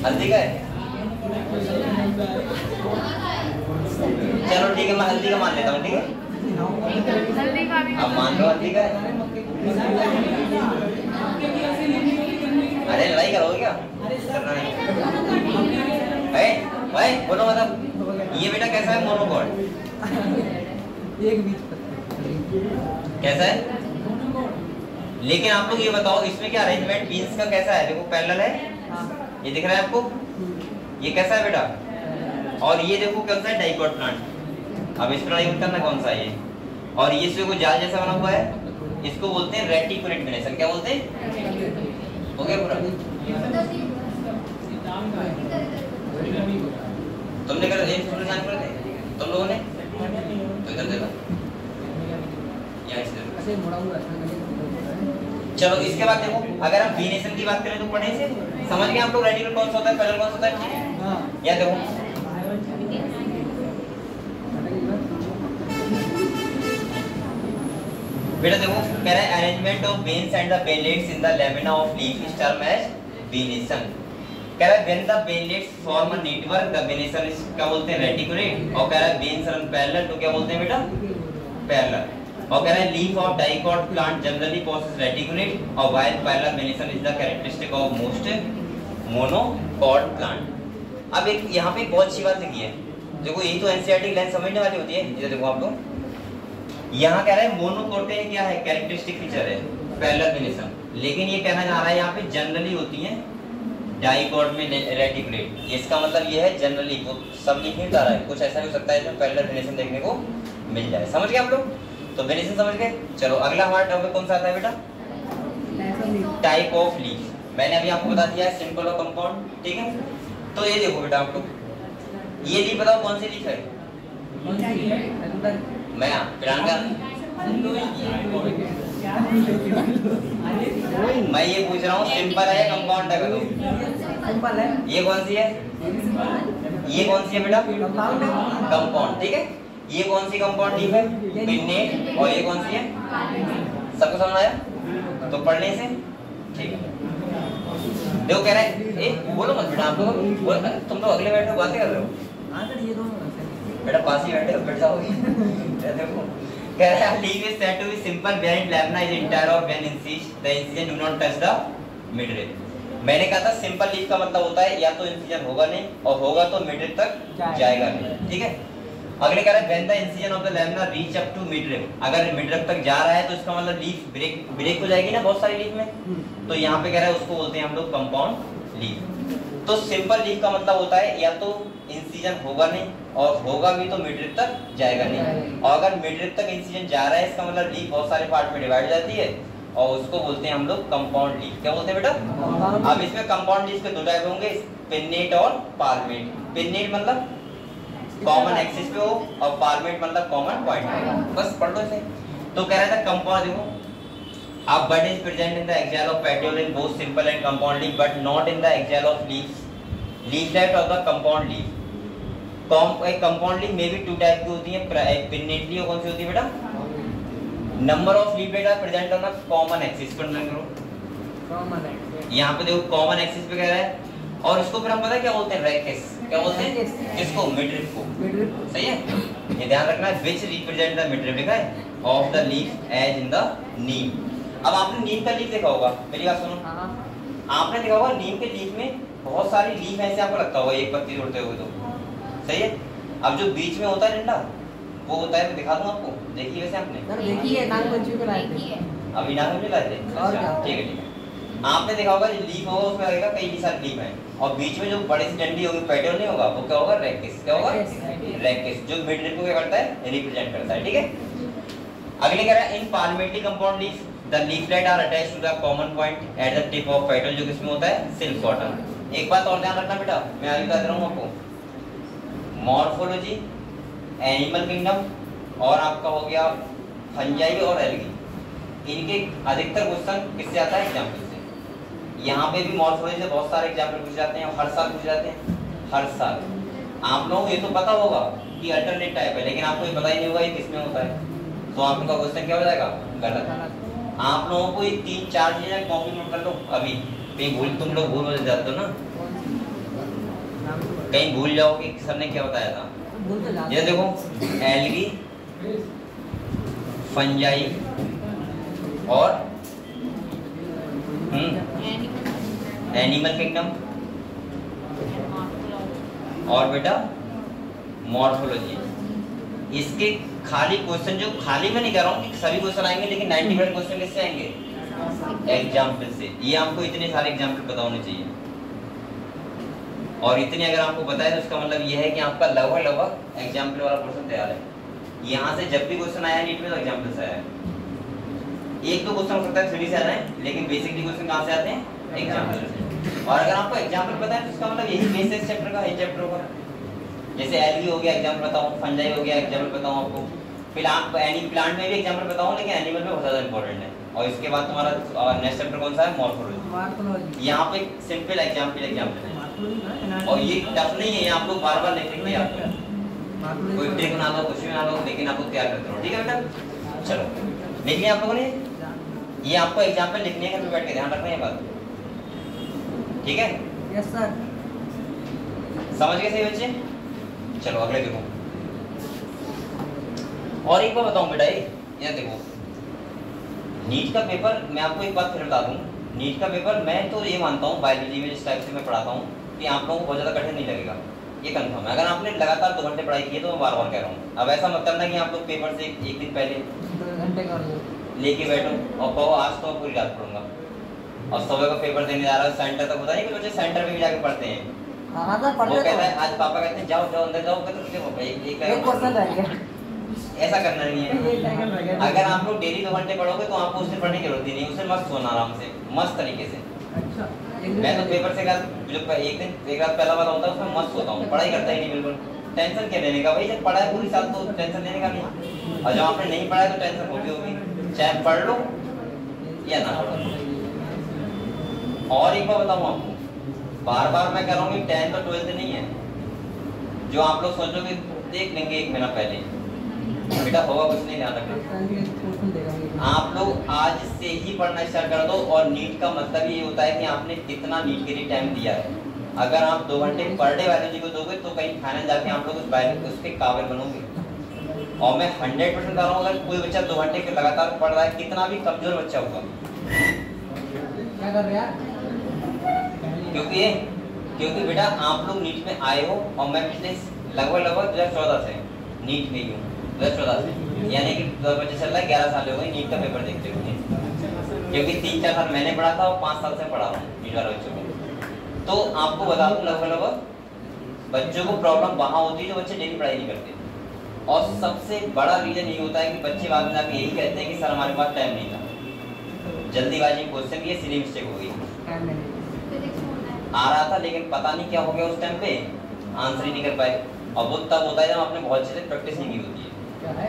Speaker 1: हल्दी का है, चलो ठीक है, मैं हल्दी का मान लेता हूँ, ठीक है? अब मान लो हल्दी का है। अरे लड़ाई करोगे क्या? करना नहीं भाई, बोलो मतलब ये बेटा कैसा है मोनोकॉट?
Speaker 3: एक बीच
Speaker 1: कैसा है? लेकिन आप लोग ये बताओ इसमें क्या अरेंजमेंट बीन्स का कैसा है? देखो पैरेलल है, ये दिख रहा है आपको, ये कैसा है बेटा? और ये देखो कैसा है, डाइकॉट प्लांट। अब इस पर करना कौन सा है ये, और ये इसमें कोई जाल जैसा बना हुआ है, इसको बोलते हैं रेटिकुलेट वेनेशन। क्या बोलते हैं? हो गया पूरा? तुमने कर तुम लोगों ने तो इधर देखो, चलो इसके बाद देखो, अगर हम वेनेशन की बात करें तो पढ़े से समझ गए आप लोग, रेटिकुलेट कौन सा होता है, पैरेलल कौन सा होता है, ठीक है? या देखो बेटा देखो, कह रहा है arrangement of veins and the veinlets in the lamina of leaf is term as venation. कह रहा है when the veinlets form a network the venation is क्या बोलते हैं, रेटिकुलेट। और कह रहा है वेन्स रन पैरेलल तो क्या बोलते हैं बेटा, पैरेलल। और कह रहा है leaf of dicot plant generally possess reticulate और while parallel venation is the characteristic of most monocot plant. अब एक यहाँ पे बहुत अच्छी बात लिखी है, देखो यही तो एनसीईआरटी लाइन समझने वाली होती है। इधर देखो आप लोग, यहाँ कह रहा है मोनोकोटे क्या है, कैरेक्टरिस्टिक फीचर है पैरेलल वेनेशन, लेकिन ये कहना चाह रहा है यहाँ पे जनरली होती है डाइकोट में रेटिकुलेट। इसका मतलब ये है जनरली, वो सब लिख नहीं जा रहा है, कुछ ऐसा भी हो सकता है जो पैरेलल वेनेशन देखने को मिल जाए। समझ गए आप लोग? तो वेनेशन समझ गए। चलो अगला हमारा टॉपिक कौन सा आता है बेटा? Type of leaf. मैंने अभी आपको बता दिया है सिंपल और कंपाउंड, ठीक है। तो ये देखो बेटा आप लोग, ये लीफ बताओ कौन सी लीफ है? मैं प्रियंका, मैं ये पूछ रहा हूँ सिंपल है या कंपाउंड है?
Speaker 3: सिंपल है।
Speaker 1: ये कौन सी है? ये कौन सी है बेटा? कंपाउंड, ठीक है। ये कौन सी कंपाउंड लीफ है? पिन्नेट। और ये कौन सी है? सबको समझ आया? तो पढ़ने से ठीक है। देखो कह रहा है, ए बोलो मत बेटा, आप लोग तुम लोग अगले बैठे बातें कर रहे हो बेटा, पास ही बैठे हो, बैठ जाओगे। देखो कह रहा है leaf is said to be simple where lamina is entire और when the incision do not touch the midrib. मैंने कहा था सिंपल लीफ का मतलब होता है या तो इंसिजन होगा नहीं, और होगा तो मिडरिब तक जाएगा नहीं, ठीक है। अगले कह रहा है when the incision of the lamina reach up to midrib, अगर मिडरिब तक जा रहा है तो इसका मतलब लीफ ब्रेक हो जाएगी ना बहुत सारी लीफ में। तो यहाँ पे कह रहा है उसको बोलते हैं हम लोग कंपाउंड लीफ। तो सिंपल लीफ का मतलब होता है या तो इंसिजन होगा नहीं, और होगा भी तो मिडरिब तक जाएगा नहीं, और अगर मिडरिब तक इंसिजन जा रहा है इसका मतलब लीफ बहुत सारे पार्ट में डिवाइड हो जाती है, और उसको बोलते हैं हम लोग कंपाउंड लीफ। क्या बोलते हैं बेटा? अब इसमें कंपाउंड लीफ के दो टाइप होंगे, पिन्नेट और पाल्मेट। पिन्नेट मतलब कॉमन एक्सिस पे हो, और पाल्मेट मतलब कॉमन पॉइंट पे। बस पढ़ लो इसे। तो कह रहा था कंपाउंड, देखो अब bud is present in the axil of petiole in both simple and compound leaf but not in the axil of leaflet of the compound leaf. Compound leaf में भी टू टाइप की होती है, पिन्नेट लीफ कौन सी होती है बेटा? Number of leaflet are present on a common axis. यहाँ पे देखो कॉमन एक्सिस पे कह रहा है, और इसको फिर हम पता है क्या बोलते हैं? रैकेस। क्या बोलते हैं किसको? मिडरिब को। सही है, ये ध्यान रखना है। विच रिप्रेजेंट द मिडरिब लिखा है of the leaf as in the neem. अब आपने नीम का लीफ देखा होगा, मेरी बात सुनो, आपने देखा होगा नीम के लीफ में बहुत सारी लीफ ऐसे आपको लगता होगा एक पत्ती तोड़ते हुए, तो सही है। अब जो बीच में होता है डंडा वो होता है, मैं दिखा दूं आपको, देखिए वैसे आपने
Speaker 3: देखिए नागपंचमी पे लाए थे,
Speaker 1: अभी नागपंचमी लाए थे, ठीक है ठीक है। आपने देखा होगा जो लीफ होगा उसमें लगेगा कई सारे लीफ हैं, और बीच में जो बड़ी सी डंडी होगी पेटियोल नहीं होगा, वो क्या होगा? रैकेस। क्या होगा? रैकेस, जो मिडरिब को क्या करता है? रिप्रेजेंट करता है, ठीक है। अगले कह रहा है in palmately compound leaf the leaflet are attached to the common point at the tip of petiole, जो किसमें होता है? Silk cotton. एक बात और ध्यान रखना बेटा, मैं आगे बता रहा हूँ आपको, मॉर्फोलॉजी, एनिमल किंगडम और आपका हो गया फंजाई और एल्गी, इनके अधिकतर क्वेश्चन किससे आता है? एग्जाम्पल से। यहाँ पे भी मॉर्फोलॉजी से बहुत सारे एग्जाम्पल पूछे जाते हैं, हर साल पूछे जाते हैं, हर साल। आप लोगों को ये तो पता होगा कि अल्टरनेट टाइप है, लेकिन आपको ये पता ही नहीं होगा ये किसमें होता है, तो आप लोग का क्वेश्चन क्या हो जाएगा? गलत। आप लोगों को ये 3-4 चीजें कॉपी नोट कर लो अभी, कहीं भूल, तुम लोग भूल हो जाते हो ना, कहीं भूल जाओ कि सर ने क्या बताया था। ये देखो एल्गी, फंजाई और एनिमल किंगडम और बेटा मॉर्फोलॉजी। इसके खाली क्वेश्चन, जो खाली मैं नहीं कह रहा हूँ कि सभी क्वेश्चन आएंगे, लेकिन 90% क्वेश्चन किससे आएंगे? एग्जाम्पल से। ये आपको इतने सारे एग्जाम्पल पता होने चाहिए, और इतने अगर आपको पता है तो इसका मतलब ये है कि आपका लगभग एग्जाम्पल वाला क्वेश्चन तैयार है। यहाँ से जब भी क्वेश्चन आया नीट में तो एग्जाम्पल से आया है। एक तो क्वेश्चन हो सकता है 3D से आ रहे हैं, लेकिन बेसिकली क्वेश्चन कहाँ से आते हैं? एग्जाम्पल से। और अगर आपको एग्जाम्पल पता है तो इसका मतलब यही बेसिस चैप्टर का, चैप्टर होगा। जैसे एल्गी हो गया एग्जाम्पल बताऊँ, फंजाई हो गया एग्जाम्पल बताऊँ आपको, प्लांट में भी एग्जाम्पल बताऊँ, लेकिन एनिमल में बहुत ज़्यादा इंपॉर्टेंट है। और इसके बाद तुम्हारा नेक्स्ट चैप्टर कौन सा है? मॉर्फोलॉजी। यहाँ पे सिंपल एग्जाम्पल है, और ये टफ नहीं है, आप लोग बार बार लिखेंगे, आपको कोई ट्रिक बना दो, कुछ भी बना दो, लेकिन आपको तैयार करते रहो, ठीक है बेटा। चलो लिख लिया आप लोगों ने, ये आपको एग्जाम्पल लिखने है, घर पे बैठ के ध्यान रखना है बात, ठीक है?
Speaker 3: Yes sir.
Speaker 1: समझ गए सही बच्चे? चलो अगले देखो, और एक बार बताऊं बेटा, ये देखो नीट का पेपर, मैं आपको एक बात फिर बता दूं, नीट का पेपर मैं तो ये मानता हूँ बायोलॉजी में जिस टाइप से मैं पढ़ाता हूँ कि आप लोगों को बहुत ज़्यादा कठिन नहीं लगेगा, ये कंफर्म है। अगर आपने लगातार 2 घंटे पढ़ाई की है तो मैं बार बार कह रहा हूँ, अब ऐसा मत करना कि आप लोग पेपर से एक दिन पहले
Speaker 3: 2 घंटे कर लो।
Speaker 1: लेके बैठो और कहो आज तो पूरी रात पढ़ूंगा, और सुबह को पेपर देने जा रहा है सेंटर तक, होता है कि बच्चे सेंटर में भी जाके पढ़ते हैं।
Speaker 3: हाँ तो
Speaker 1: वो
Speaker 3: पढ़ते
Speaker 1: कहता है
Speaker 3: तो
Speaker 1: आज पापा कहते हैं जाओ जाओ अंदर जाओ, कहते ठीक है पापा
Speaker 3: एक क्वेश्चन रह गया।
Speaker 1: ऐसा करना नहीं है।
Speaker 3: एक सेकंड रह गया।
Speaker 1: अगर आप लोग डेली 2 घंटे पढ़ोगे तो आपको उससे पढ़ने की जरूरत ही नहीं, उससे मस्त सोना आराम से मस्त तरीके से।
Speaker 3: अच्छा एक दिन
Speaker 1: मैं तो पेपर से जो एक रात पहला वाला होता है उसमें मस्त होता हूँ, पढ़ाई करता ही नहीं बिल्कुल। टेंशन क्या लेने का भाई, जब पढ़ा है पूरी साल तो टेंशन लेने का नहीं, और जब आपने नहीं पढ़ा है तो टेंशन होगी, चाहे पढ़ लो या ना पढ़ो। और एक बार बताऊँ आपको, बार बार मैं कह रहा हूँ कि 10th और 12th नहीं है, जो आप लोग सोचोगे देख लेंगे 1 महीना पहले, बेटा होगा कुछ नहीं, ध्यान रखना। आप लोग आज से ही पढ़ना स्टार्ट कर दो, और नीट का मतलब ये होता है कि आपने कितना नीट के लिए टाइम दिया है। अगर आप 2 घंटे पर डे बायोलॉजी को दोगे तो कहीं फाइनल जाके आप लोग उसके काबिल बनोगे। और मैं 100% कह रहा हूँ, अगर कोई बच्चा 2 घंटे के लगातार पढ़ रहा है, कितना भी कमजोर बच्चा होगा,
Speaker 3: क्या कर रहा है?
Speaker 1: क्योंकि बेटा आप लोग नीट में आए हो, और मैं पिछले लगभग 2014 से नीट में ही हूँ, 2014 से, यानी कि बच्चे चल रहा है 11 साल हो गए नीट का पेपर देखते हुए, क्योंकि 3-4 साल मैंने पढ़ा था और 5 साल से पढ़ा रहा हूँ नीट वाले बच्चों को। तो आपको बता दूं लगभग बच्चों को प्रॉब्लम वहाँ होती है जो बच्चे डेली पढ़ाई नहीं करते, और सबसे बड़ा रीजन ये होता है कि बच्चे बाद में जाके यही कहते हैं कि सर हमारे पास टाइम नहीं था, जल्दीबाजी क्वेश्चन की सिली मिस्टेक हो गई, आ रहा था लेकिन पता नहीं क्या हो गया उस टाइम पे आंसर ही नहीं कर पाए, और वो तब होता है जब आपने बहुत अच्छे से प्रैक्टिस नहीं की होती है।
Speaker 3: क्या है?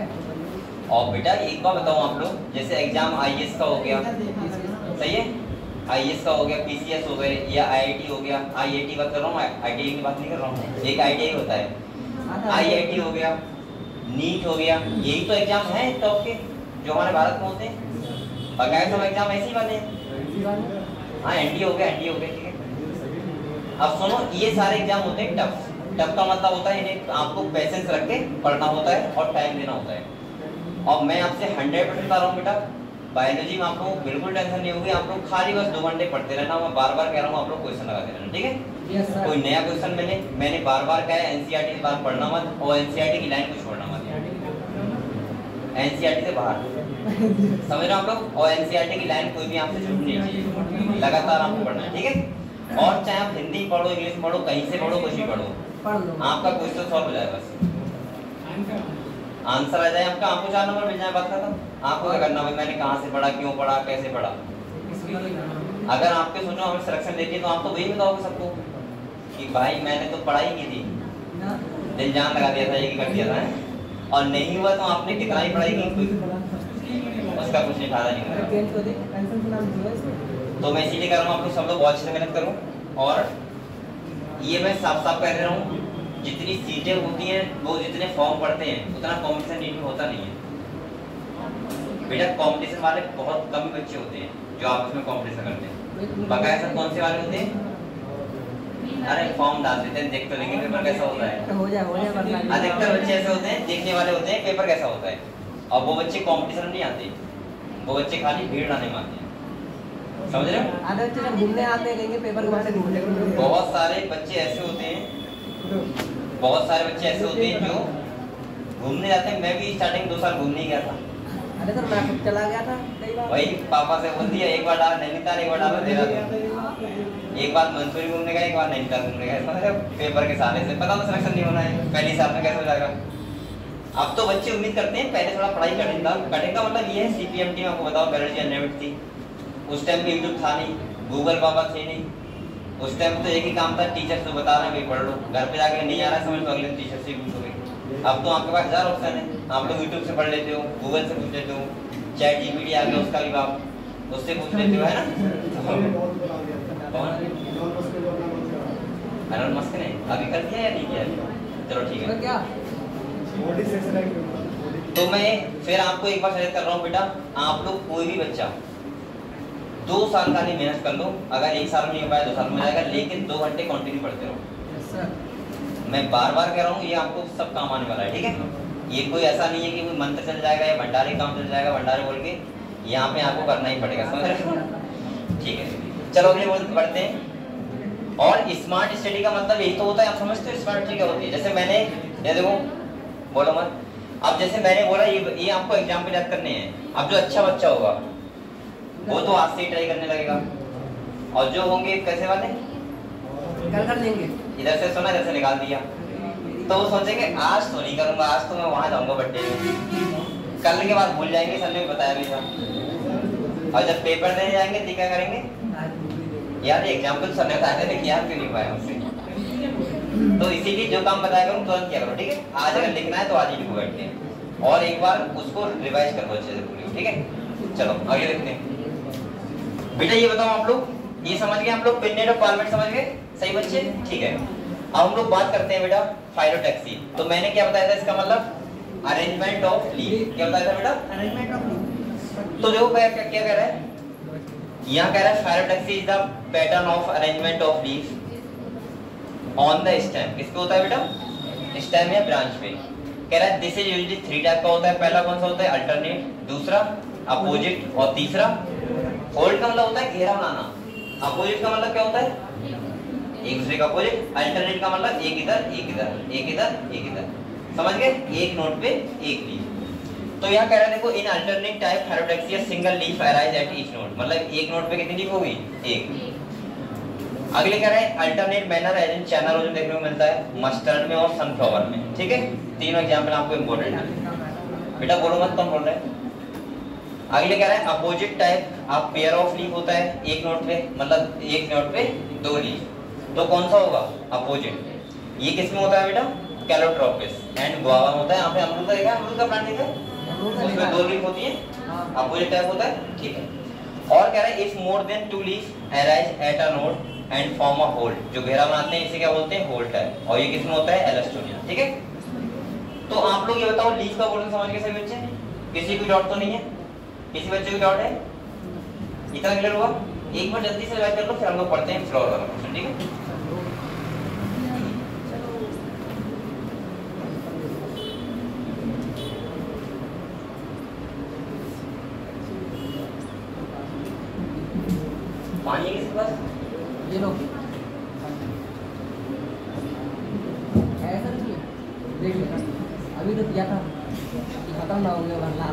Speaker 1: और बेटा एक बार बताऊं आप लोग, जैसे एग्जाम आईएएस का हो गया, सही है, आईएएस का हो गया, पीसीएस हो गए, या आईआईटी हो गया, आईआईटी बात कर रहा हूँ, आईटीआई की बात नहीं कर रहा हूँ, एक आईटीआई होता है, आईआईटी हो गया, नीट हो गया, यही तो एग्जाम है टॉप के जो हमारे भारत में होते हैं, बाकायदा सब एग्जाम ऐसे ही वाले हैं। हाँ एनडीए हो गया, एनडीए हो गया, ठीक है। अब सुनो, ये सारे एग्जाम होते हैं टफ। टफ का मतलब होता है इन्हें आपको पेशेंस रख के पढ़ना होता है और टाइम देना होता है। और मैं आपसे 100% बता रहा हूँ बेटा, बायोलॉजी में आप लोगों को बिल्कुल टेंशन नहीं होगी, आप लोग खाली बस 2 घंटे पढ़ते रहना। मैं बार बार कह रहा हूँ आप लोग क्वेश्चन लगाते रहना, ठीक है। कोई नया क्वेश्चन मैंने बार बार कहा है, एनसीईआरटी से बाहर पढ़ना मत, और एनसीईआरटी की लाइन को छोड़ना मत, एनसीईआरटी से बाहर, समझ रहे हो आप लोग। और एनसीईआरटी की लाइन कोई भी आपसे छूटनी नहीं चाहिए, लगातार आपको पढ़ना है, ठीक है। और चाहे आप हिंदी पढ़ो, इंग्लिश पढ़ो, कहीं से पढ़ो, कुछ भी पढ़ो, आपका क्वेश्चन सॉल्व हो जाए, बस आंसर आ जाए आपका, आपको 4 नंबर मिल जाए, बात खत्म। आपको क्या करना भाई, मैंने कहाँ से पढ़ा, क्यों पढ़ा, कैसे पढ़ा। अगर आपके सोचो हमें सिलेक्शन देती है तो आप तो वही बताओगे सबको कि भाई मैंने तो पढ़ाई की थी, दिल जान लगा दिया था, ये कर दिया था, और नहीं हुआ तो आपने कितना ही पढ़ाई की, उसका कुछ नहीं फायदा नहीं होगा। तो मैं इसीलिए कर रहा हूँ आप लोग सब लोग बहुत अच्छे से मेहनत करो। और ये मैं साफ साफ कह रहा हूँ, जितनी सीटें होती हैं, वो जितने फॉर्म पढ़ते हैं, उतना कॉम्पिटिशन नीट में होता नहीं है बेटा। कॉम्पिटिशन वाले बहुत कम ही बच्चे होते हैं जो आपस में कॉम्पिटिशन करते हैं। बाकायदा कौन से वाले होते हैं, अरे फॉर्म डाल देते हैं, देख तो लेंगे पेपर कैसा होता है,
Speaker 3: हो जाए।
Speaker 1: अधिकतर बच्चे ऐसे होते हैं देखने वाले होते हैं पेपर कैसा होता है, और वो बच्चे कॉम्पिटिशन नहीं आते, वो बच्चे खाली भीड़ लाने में आते हैं, समझ रहे हो।
Speaker 3: आधे बच्चे जब घूमने आते हैं कहेंगे पेपर के बाहर घूमने,
Speaker 1: बहुत सारे बच्चे ऐसे होते हैं, बहुत सारे बच्चे ऐसे होते हैं जो घूमने जाते हैं। मैं भी स्टार्टिंग 2 साल घूमने गया था।
Speaker 3: अरे सर मैं खुद चला गया था कई बार,
Speaker 1: वही पापा से बोल दिया, एक बार डाल नैनीताल, एक बार डाल देहरादून, एक बार मंसूरी घूमने गया, एक बार नैनीताल घूमने गया, पेपर के साले से पता तो सिलेक्शन नहीं होना है, पहले साल में कैसे हो जाएगा। अब तो बच्चे उम्मीद करते हैं पहले थोड़ा पढ़ाई कठिन था, कठिन का मतलब ये है सीपीएमटी में आपको बताओ बायोलॉजी अनलिमिटेड थी, उस टाइम पे यूट्यूब था नहीं, गूगल बाबा थे नहीं, उस टाइम तो एक ही काम था, टीचर से बता रहे हैं भाई पढ़ लो, घर पे जाके नहीं आ रहा समझ तो अगले दिन टीचर से पूछोगे। अब तो आपके पास 1000 ऑप्शन है, आप लोग यूट्यूब से पढ़ लेते हो, गूगल से पूछ लेते हो, चैट जीपीटी आ गया उसका भी आप उससे पूछ लेते हो, है ना। एलन मस्क ने अभी कर दिया या नहीं किया, चलो ठीक है।
Speaker 3: क्या
Speaker 1: तो मैं फिर आपको एक बार सजेस्ट कर रहा हूँ बेटा, आप लोग कोई भी बच्चा 2 साल का नहीं मेहनत कर लो, अगर 1 साल में नहीं हो पाया 2 साल में हो जाएगा, लेकिन 2 घंटे कंटिन्यू पढ़ते रहो। मैं बार बार कह रहा हूँ, ये आपको सब काम आने वाला है, ठीक है। ये कोई ऐसा नहीं है कि कोई मंत्र चल जाएगा या भंडारे काम चल जाएगा, भंडारे बोल के यहाँ पे आपको करना ही पड़ेगा, समझ रहे हो, ठीक है। चलो अगले बढ़ते हैं। और स्मार्ट स्टडी का मतलब यही तो होता है, आप समझते हो स्मार्ट स्टडी क्या होती है? जैसे मैंने ये देखो, बोलो मत, अब जैसे मैंने बोला ये आपको एग्जाम्पल याद करने हैं। अब जो अच्छा बच्चा होगा वो तो आज से ही ट्राई करने लगेगा, और जो होंगे कैसे वाले
Speaker 3: कल कर लेंगे,
Speaker 1: इधर से सुना इधर से निकाल दिया, तो वो सोचेंगे आज तो नहीं करूंगा, आज तो मैं वहां जाऊंगा बर्थडे में। कल के बाद भूल जाएंगे, सर ने बताया भी था। और जब पेपर देने जाएंगे तो क्या करेंगे, यार एग्जाम्पल सर ने बताया था, याद क्यों नहीं पाया मुझसे। तो इसीलिए जो काम बताया करूँ तुरंत किया करो, ठीक है? आज अगर लिखना है तो आज ही लिखो बैठ के, और एक बार उसको रिवाइज करो अच्छे से पूरी, ठीक है? चलो आगे देखते हैं। बेटा ये बताओ आप लोग, ये समझ गए आप लोग, पिननेट और फॉर्मेट समझ गए? सही बच्चे, ठीक है। अब हम लोग बात करते हैं बेटा फाइलोटैक्सी। तो मैंने क्या बताया था इसका मतलब, अरेंजमेंट ऑफ लीफ। क्या बताया था बेटा?
Speaker 3: Arrangement of leaf.
Speaker 1: तो देखो क्या क्या कह रहा है यहाँ, कह रहा है phyllotaxy is the pattern of arrangement of leaf on the stem. किस पे होता है बेटा? स्टेम या ब्रांच पे। कह रहा है दिस इज यूजुअली 3 टाइप का होता है। पहला कौन सा होता है? अल्टरनेट, दूसरा अपोजिट, और तीसरा होल्ड का मतलब होता है घेरा बनाना। अपोजिट का मतलब क्या होता है? एक दूसरे का अपोजिट। अल्टरनेट का मतलब एक इधर एक इधर एक इधर एक इधर, समझ गए? एक नोट पे एक लीफ। तो यहाँ कह रहा है देखो, in alternate type phyllotaxy single leaf arise at each node. मतलब एक नोट पे कितनी लीफ होगी? एक। अगले कह रहे हैं alternate manner as in channel जो देखने को मिलता है मस्टर्ड में और सनफ्लावर में, ठीक है? तीनों एग्जांपल आपको इंपॉर्टेंट है बेटा, बोलो मत कौन बोल रहे हैं। अगले कह रहे हैं अपोजिट टाइप आप पेयर ऑफ लीफ होता है एक नोट पे, मतलब एक नोट पे दो लीफ। तो कौन सा होगा? अपोजिट। ये किस में होता है बेटा? कैलोट्रोपिस एंड गुआवा होता है। यहाँ पे अमरूद का देखा, अमरूद का प्लांट देखा, उसमें दो लीफ होती है, अपोजिट टाइप होता है, ठीक है? और कह रहे हैं if more than 2 leaf arise at a node and form a hold. जो घेरा बनाते हैं इसे क्या बोलते हैं? Hold type. और ये किसमें होता है? एलस्टोनिया, ठीक है? तो आप लोग ये बताओ लीफ का बोर्डिंग समझ गए सभी बच्चे? किसी को डाउट तो नहीं है? किसी बच्चे को डाउट है? इतना क्लियर हुआ? एक बार जल्दी से रिवाइज कर लो, फिर हम लोग पढ़ते हैं फ्लोर वाला क्वेश्चन, ठीक है? पानी है किसी पास?
Speaker 3: ये लो, ऐसा नहीं है, देख लेना। अभी तो दिया था, खत्म ना हो गया वरना।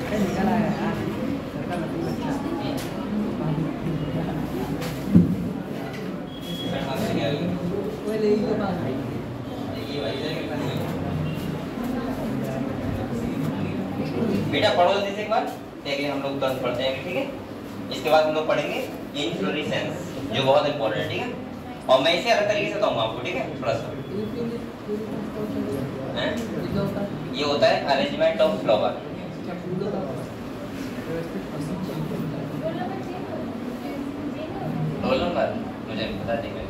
Speaker 3: अरे निकल आया यार, सरका लगी बच्चा। कोई ले ही तो पास है।
Speaker 1: बेटा पढ़ो जल्दी से एक बार, देखिए हम लोग तुरंत पढ़ते हैं, ठीक है? इसके बाद हम लोग पढ़ेंगे इनफ्लोरेसेंस, जो बहुत इंपॉर्टेंट है, ठीक है? और मैं इसे अलग तरीके से कहूँगा आपको, ठीक है? थोड़ा सा ये होता है arrangement of flower. Roll number मुझे बता देगा।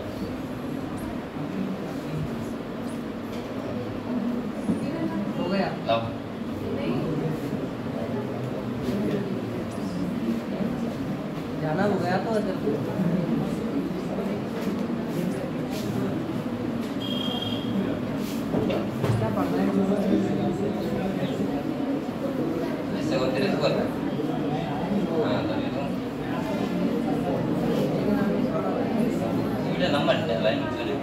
Speaker 3: हो गया।
Speaker 1: लो
Speaker 3: जाना हो गया तो अगर क्या पढ़ना है?
Speaker 1: ऐसे होते रहते बोल। हाँ तो ये नंबर है लाइन में चले।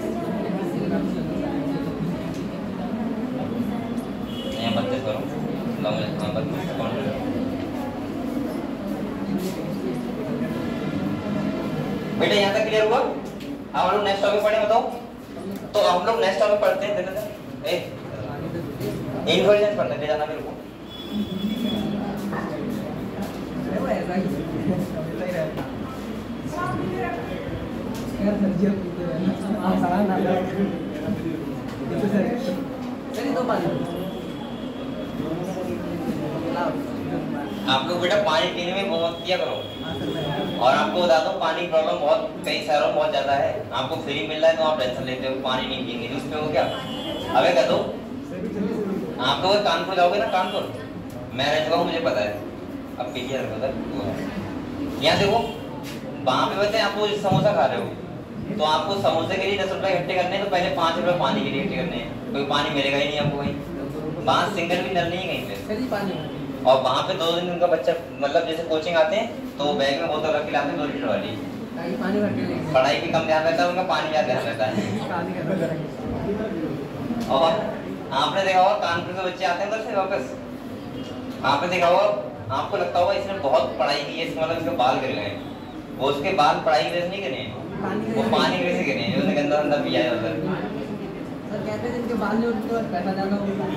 Speaker 1: ये मत करो, लो मुझे हाँ बस कौन बेटा यहाँ तक क्लियर हुआ? अब हम लोग नेक्स्ट टॉपिक पढ़े, बताओ। तो हम लोग नेक्स्ट टॉपिक पढ़ते हैं, इन्फ्लोरेसेंस पढ़ते हैं, जाना मेरे को।
Speaker 3: अरे वो ऐसा ही रहता यार, सर्जिया पूछते रहना आसान ना चलिए तो पानी।
Speaker 1: आप लोग बेटा पानी पीने में बहुत किया करो, और आपको बता दो पानी प्रॉब्लम बहुत कई शहरों में बहुत ज्यादा है। आपको फ्री मिल रहा है तो आप टेंशन लेते हो, पानी नहीं पिएंगे, जूस पियोगे क्या? अबे कह दो, आप लोग कानपुर जाओगे ना, कानपुर मैं रह चुका हूँ, मुझे पता है। अब पीजिए यहाँ देखो, वहाँ पे बच्चे आपको समोसा खा रहे हो, तो आपको समोसे के लिए 10 रुपए इकट्ठे करने हैं, तो पहले 5 रुपए पानी के लिए इकट्ठे करने हैं। कोई पानी मिलेगा ही नहीं आपको कहीं, वहाँ सिंगल भी नल नहीं है कहीं पे। और वहाँ पे 2 दिन उनका बच्चा मतलब जैसे कोचिंग आते हैं तो बैग में बोतल रख के लाते हैं 2 लीटर वाली।
Speaker 3: ताकि पानी भर के लेके
Speaker 1: पढ़ाई पे कम ध्यान रहता है उनका, पानी ज़्यादा ध्यान रहता है।
Speaker 3: पानी का भर के।
Speaker 1: और आपने देखा होगा कानपुर के बच्चे आते हैं उधर से वापस, आपने देखा होगा, आपको लगता होगा इसने बहुत पढ़ाई की है, इसका मतलब इसके बाल गिर गए हैं। वो उसके बाल पढ़ाई की वजह से नहीं गिरे हैं, वो पानी की वजह से गिरे हैं, उसने गंदा गंदा पिया है उधर।
Speaker 3: सर कहते हैं जिनके बाल नहीं उठते पैसा ज्यादा होता है।